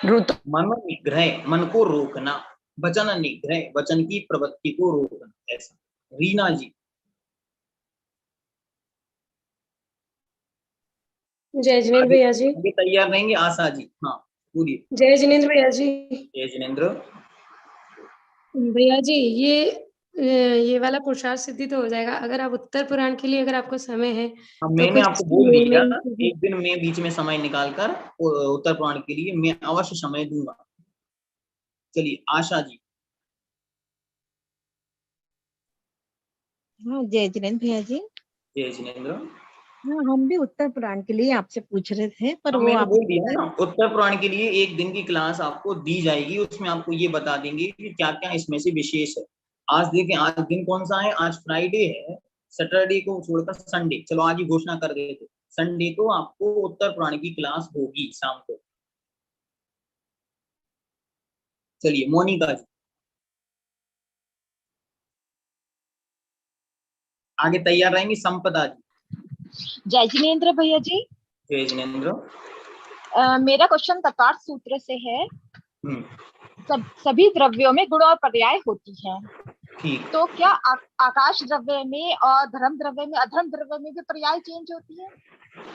मन निग्रह, मन को रोकना। वचन निग्रह, वचन की प्रवृत्ति को रोकना, ऐसा। रीना जी। जय जिनेन्द्र भैया जी। आगे तैयार रहेंगे। आशा जी, हाँ बोलिए। जय जिनेन्द्र भैया जी। जय जिनेन्द्र। भैया जी ये वाला पुरुषार्थ सिद्धि तो हो जाएगा अगर आप उत्तर पुराण के लिए, अगर आपको समय है हाँ, तो मैंने कुछ आपको बोल दिया, में एक दिन में बीच में समय निकालकर उत्तर पुराण के लिए मैं अवश्य समय दूंगा। चलिए आशा जी। हाँ जय जिनेन्द्र भैया जी। जय जिनेन्द्र। हाँ हम भी उत्तर पुराण के लिए आपसे पूछ रहे थे, पर वो मैंने आप बोल दिया ना, उत्तर पुराण के लिए एक दिन की क्लास आपको दी जाएगी, उसमें आपको ये बता देंगे कि क्या क्या इसमें से विशेष है। आज देखें, आज दिन कौन सा है, आज फ्राइडे है, सैटरडे को छोड़कर संडे, चलो आज ही घोषणा कर देते थे, संडे को आपको उत्तर पुराण की क्लास होगी शाम को। चलिए मोनिका जी आगे तैयार रहेंगी। संपदा जी। जय जिनेन्द्र भैया जी। जय जिनेन्द्र। मेरा क्वेश्चन तत्वार्थ सूत्र से है। सभी द्रव्यों में गुण और पर्याय होती है, ठीक। तो क्या आकाश द्रव्य में और धर्म द्रव्य में, अधर्म द्रव्य में भी पर्याय चेंज होती है?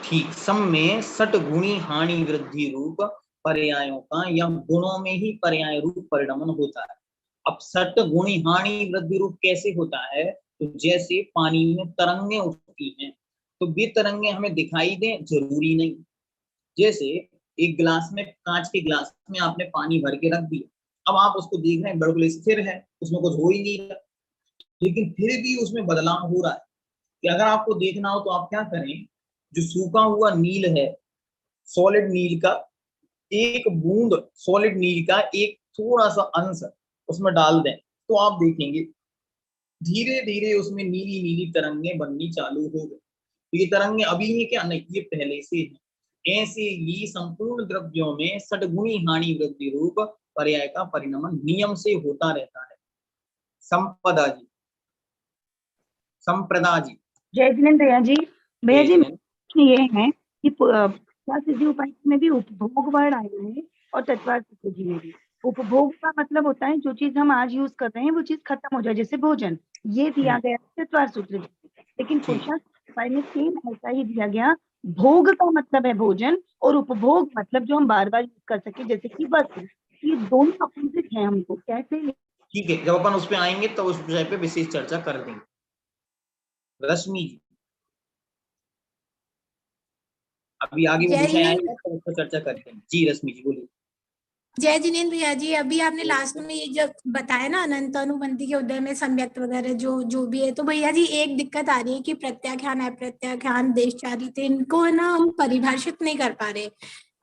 ठीक। सम में सट गुणी हानि वृद्धि रूप पर्यायों का या गुणों में ही पर्याय रूप परिणमन होता है। अब सट गुणी हानि वृद्धि रूप कैसे होता है, तो जैसे पानी में तरंगें उठती हैं, तो वे तरंगें हमें दिखाई दें जरूरी नहीं। जैसे एक गिलास में, कांच के गिलास में आपने पानी भर के रख दिया, अब आप उसको देख रहे हैं बिल्कुल स्थिर है, उसमें कुछ हो ही नहीं रहा, लेकिन फिर भी उसमें बदलाव हो रहा है। कि अगर आपको देखना हो तो आप क्या करें, जो सूखा हुआ नील है, सॉलिड नील का एक बूंद, सॉलिड नील का एक थोड़ा सा अंश उसमें डाल दें, तो आप देखेंगे धीरे धीरे उसमें नीली नीली तरंगें बननी चालू हो गई। ये तरंगें अभी ही क्या, नहीं, ये पहले से है। ऐसे ही संपूर्ण द्रव्यों में सटगुणी हानि वृद्धि रूप पर्याय का परिणमन नियम से होता रहता है। संपदा जी। संप्रदा जी। जय जिनेन्द्र भैया जी। भैया जी ये है कि सिद्धि उपाय में भी उपभोग वर्ण आए हैं और तत्वार्थ सिद्धि में भी। उपभोग का मतलब होता है जो चीज हम आज यूज कर रहे हैं वो चीज खत्म हो जाए, जैसे भोजन, ये दिया गया तत्वार्थ सूत्र। लेकिन पुरुषार्थ उपाय में सेम ऐसा ही दिया गया, भोग का मतलब है भोजन और उपभोग मतलब जो हम बार बार यूज कर सके, जैसे कि वस्त्र। ये दोनों अपोजिट है, हमको कैसे। ठीक है, जब अपन उस पर आएंगे तो उस विषय पे विशेष चर्चा कर देंगे। रश्मि जी। अभी आगे वो विषय आएगा तो उस पर चर्चा करते हैं। जी रश्मि जी बोलिए। जय जिनेन्द्र भैया जी। अभी आपने लास्ट में ये जब बताया ना अनंत अनुबंधी के उदय में सम्यक्त वगैरह जो भी है, तो भैया जी एक दिक्कत आ रही है कि प्रत्याख्यान, अप्रत्याख्यान, देशचारित्र, इनको है ना हम परिभाषित नहीं कर पा रहे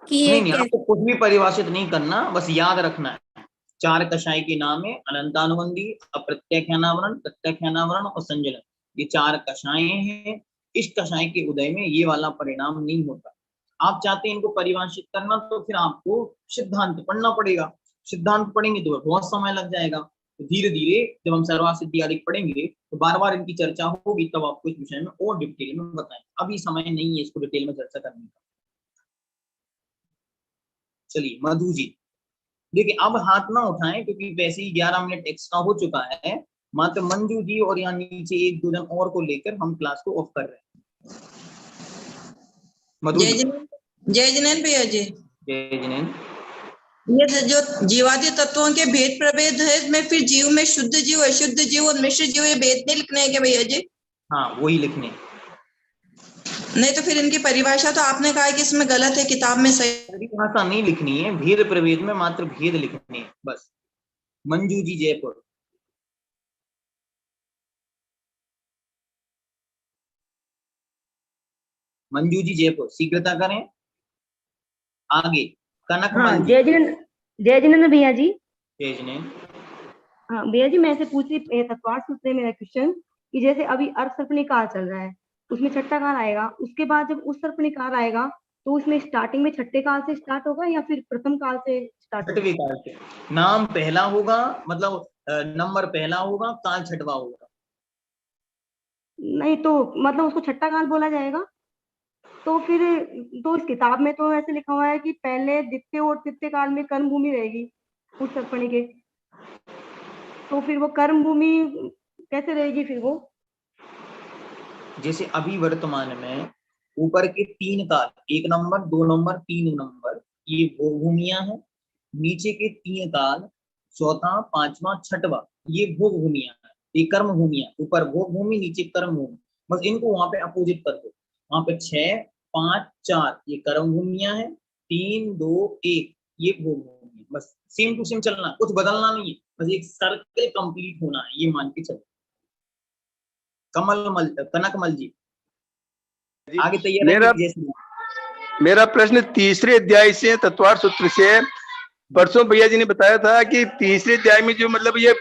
कि ये नहीं, आपको कुछ भी परिभाषित नहीं करना, बस याद रखना है 4 कषाय के नाम है, अनंतानुबंधी, अप्रत्याख्यानावरण, प्रत्याख्यानावरण और संजुलन। ये 4 कषाय हैं। इस कषाय के उदय में ये वाला परिणाम नहीं होता। आप चाहते हैं इनको परिभाषित करना, तो फिर आपको सिद्धांत पढ़ना पड़ेगा। सिद्धांत पढ़ेंगे तो बहुत समय लग जाएगा। तो धीरे धीरे जब हम सर्वहारा सिद्धि आदि पढ़ेंगे तो बार बार इनकी चर्चा होगी, तब आपको इस विषय में और डिटेल में बताएं। अभी समय नहीं है इसको डिटेल में चर्चा करने का। चलिए मधु जी, देखिए अब हाथ ना उठाएं क्योंकि वैसे ही 11 मिनट एक्स्ट्रा हो चुका है। मात्र मंजू जी और यहाँ नीचे 1-2 जन और को लेकर हम क्लास को ऑफ कर रहे हैं। मधु जी। जय जिनेन्द्र भैया जी। जय जिनेन्द्र। ये जो जीवादि तत्वों के भेद प्रभेद है, इसमें फिर जीव में शुद्ध जीव, अशुद्ध जीव और मिश्र जीव, ये भेद नहीं लिखने हैं क्या भैया जी? हाँ वही लिखने। नहीं तो फिर इनकी परिभाषा तो आपने कहा है कि इसमें गलत है, किताब में सही। परिभाषा नहीं लिखनी है, भेद प्रभेद में मात्र भेद लिखने हैं बस। मंजू जी जयपुर। मंजू जी जयपुर, शीघ्रता करें। आगे कनक हाँ, मल जी। जय जिनेन्द्र भैया जी। जय जिनेन्द्र। हाँ भैया जी, मैं ऐसे पूछ रही तत्वार्थ सूत्र में मेरा क्वेश्चन कि जैसे अभी अर्थ सर्पणिकार चल रहा है, उसमें छठा काल आएगा, उसके बाद जब उस सर्पणिकार आएगा तो उसमें स्टार्टिंग में छठे काल से स्टार्ट होगा या फिर प्रथम काल से स्टार्ट होगा? छठवें काल से। नाम पहला होगा, मतलब नंबर पहला होगा, काल छठवा होगा। नहीं तो मतलब उसको छठा काल बोला जाएगा? तो फिर तो इस किताब में तो ऐसे लिखा हुआ है कि पहले द्वितीय और तृतीय काल में कर्म भूमि रहेगी उस सर्पणी के, तो फिर वो कर्म भूमि कैसे रहेगी फिर वो? जैसे अभी वर्तमान में ऊपर के 3 काल, 1 नंबर 2 नंबर 3 नंबर, ये भोग भूमियां हैं। नीचे के 3 काल, चौथा पांचवा छठवा, ये भोग भूमियां हैं, ये कर्म भूमियां। ऊपर भोग भूमि, नीचे कर्म भूमि, बस इनको वहां पे अपोजिट कर दो। वहां पे 6 5 4 ये कर्म भूमियां हैं, 3 2 1 ये भोग भूमि। बस सेम टू सेम चलना, कुछ बदलना नहीं है, बस एक सर्कल कंप्लीट होना है, ये मान के चलो। कनकमल जी आगे तैयार। मेरा प्रश्न तीसरे अध्याय से तत्वार्थ सूत्र से, परसों भैया जी ने बताया था कि तीसरे अध्याय में जो मतलब ये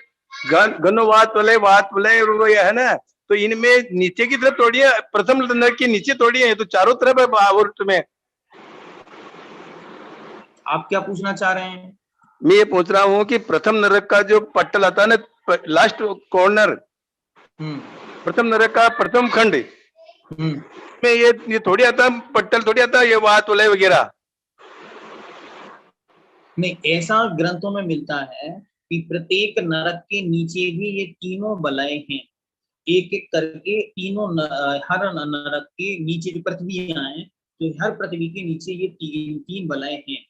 गणोवात वाले वो है ना, तो इनमें नीचे की तरफ तोड़िए, प्रथम नरक के नीचे तोड़िए, तो चारों तरफ है आवृत में। आप क्या पूछना चाह रहे हैं? मैं ये पूछ रहा हूँ कि प्रथम नरक का जो पट्टल आता है ना, लास्ट कॉर्नर, प्रथम नरक का प्रथम खंड में ये थोड़ी आता, पट्टल थोड़ी आता, ये वात वलय वगैरह नहीं। ऐसा ग्रंथों में मिलता है कि प्रत्येक नरक के नीचे भी ये तीनों बलय हैं, एक एक करके तीनों हर नरक के नीचे जो पृथ्वी हैं, तो हर पृथ्वी के नीचे ये तीन बलय हैं।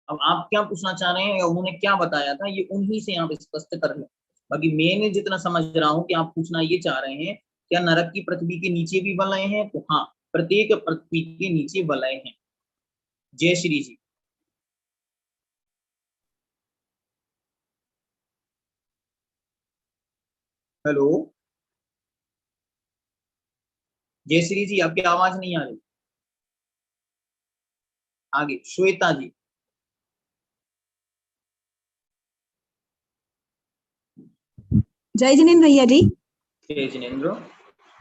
अब आप क्या पूछना चाह रहे हैं या उन्होंने क्या बताया था, ये उन्हीं से आप स्पष्ट कर लें। बाकी मैंने जितना समझ रहा हूँ कि आप पूछना ये चाह रहे हैं क्या नरक की पृथ्वी के नीचे भी बलय हैं, तो हाँ, प्रत्येक पृथ्वी के नीचे बलय हैं। जय श्री जी। हेलो जय श्री जी, आपकी आवाज नहीं आ रही। आगे श्वेता जी। जय जिनेन्द्र भैया जी। जय जिनेन्द्र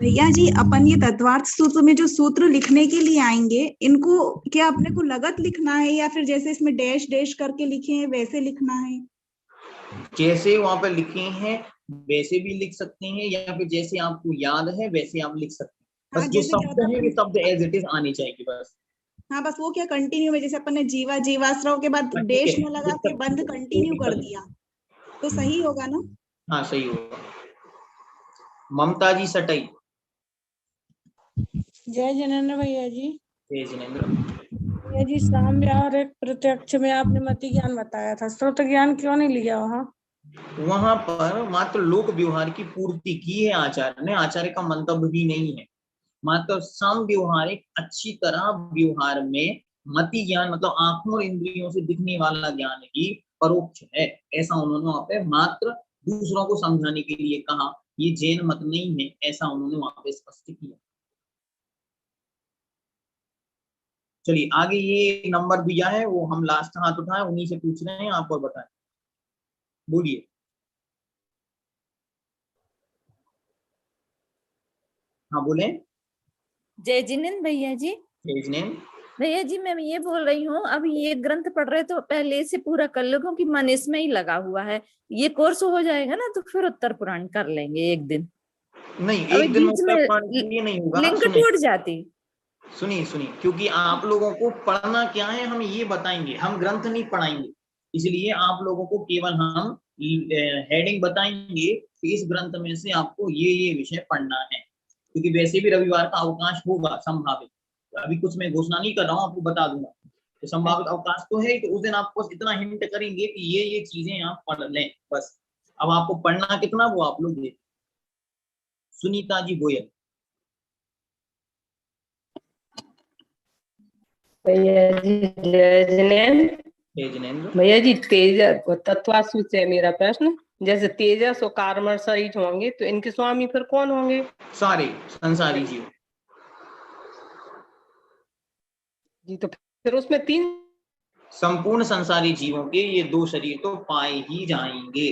भैया जी, अपन ये तत्वार्थ सूत्र में जो सूत्र लिखने के लिए आएंगे, इनको क्या अपने को लगत लिखना है या फिर जैसे इसमें डैश डैश करके लिखे हैं वैसे लिखना है? जैसे वहां पर लिखे हैं वैसे भी लिख सकते हैं, या फिर जैसे आपको याद है वैसे आप लिख सकते हैं। बस जो शब्द है ये शब्द एज इट इज आनी चाहिए बस। हाँ, बस वो क्या कंटिन्यू में, जैसे अपन ने जीवा जीवाश्रव के बाद डैश में लगा के बंद कंटिन्यू कर दिया तो सही होगा ना? हाँ सही होगा। ममता जी सटई। जय जिनेन्द्र भैया जी। जय जिनेन्द्र भैया जी, साम्य और एक प्रत्यक्ष में आपने मति ज्ञान बताया था, श्रोत ज्ञान क्यों नहीं लिया वहां पर? मात्र लोक व्यवहार की पूर्ति की है आचार्य ने, आचार्य का मंतव्य भी नहीं है। मात्र सम व्यवहारिक अच्छी तरह व्यवहार में मति ज्ञान मतलब आंखों और इंद्रियों से दिखने वाला ज्ञान ही परोक्ष है, ऐसा उन्होंने वहां पे मात्र दूसरों को समझाने के लिए कहा। ये जैन मत नहीं है, ऐसा उन्होंने वहां पे स्पष्ट किया। चलिए आगे, ये नंबर दिया है वो हम लास्ट हाथ उठाए उन्हीं से पूछ रहे हैं, आप और बताएं, बोलिए। हाँ बोले। जय जिनेन्द्र भैया जी। जय जिनेन्द्र। भैया जी मैं ये बोल रही हूँ, अब ये ग्रंथ पढ़ रहे तो पहले से पूरा कर लो, क्योंकि मन इसमें ही लगा हुआ है। ये कोर्स हो जाएगा ना तो फिर उत्तर पुराण कर लेंगे एक दिन। नहीं, अभी एक दिन में बीच उत्तर में पुराण के लिए नहीं होगा। लिंक सुनिए टूट जाती। सुनिए सुनिए, क्योंकि आप लोगों को पढ़ना क्या है हम ये बताएंगे, हम ग्रंथ नहीं पढ़ाएंगे। इसलिए आप लोगों को केवल हम हेडिंग बताएंगे कि इस ग्रंथ में से आपको ये विषय पढ़ना है, क्योंकि वैसे भी रविवार का अवकाश होगा संभावित। अभी कुछ मैं घोषणा नहीं कर रहा हूँ, आपको बता दूंगा तो संभावित अवकाश तो है। तो उस दिन आपको बस इतना हिंट करेंगे कि ये चीजें आप पढ़ लें बस। अब आपको पढ़ना कितना वो आप लोग देखें। सुनीता जी गोयल। भैया जी जय जिनेन्द्र। भैया जी तेजस तत्वासुत से मेरा प्रश्न, जैसे तेजस और कार्मण सहित होंगे तो इनके स्वामी फिर कौन होंगे? सारे संसारी जीव जी। तो फिर उसमें 3 संपूर्ण संसारी जीवों के ये 2 शरीर तो पाए ही जाएंगे।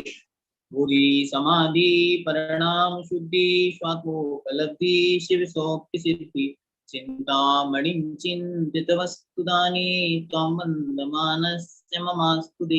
बुद्धि समाधि परिणाम शुद्धि स्वात्मोपलब्धि शिव सौख्य सिद्धि चिंतामणिं चिंतित वस्तुदानी त्वं वन्दमानस्य ममास्तु।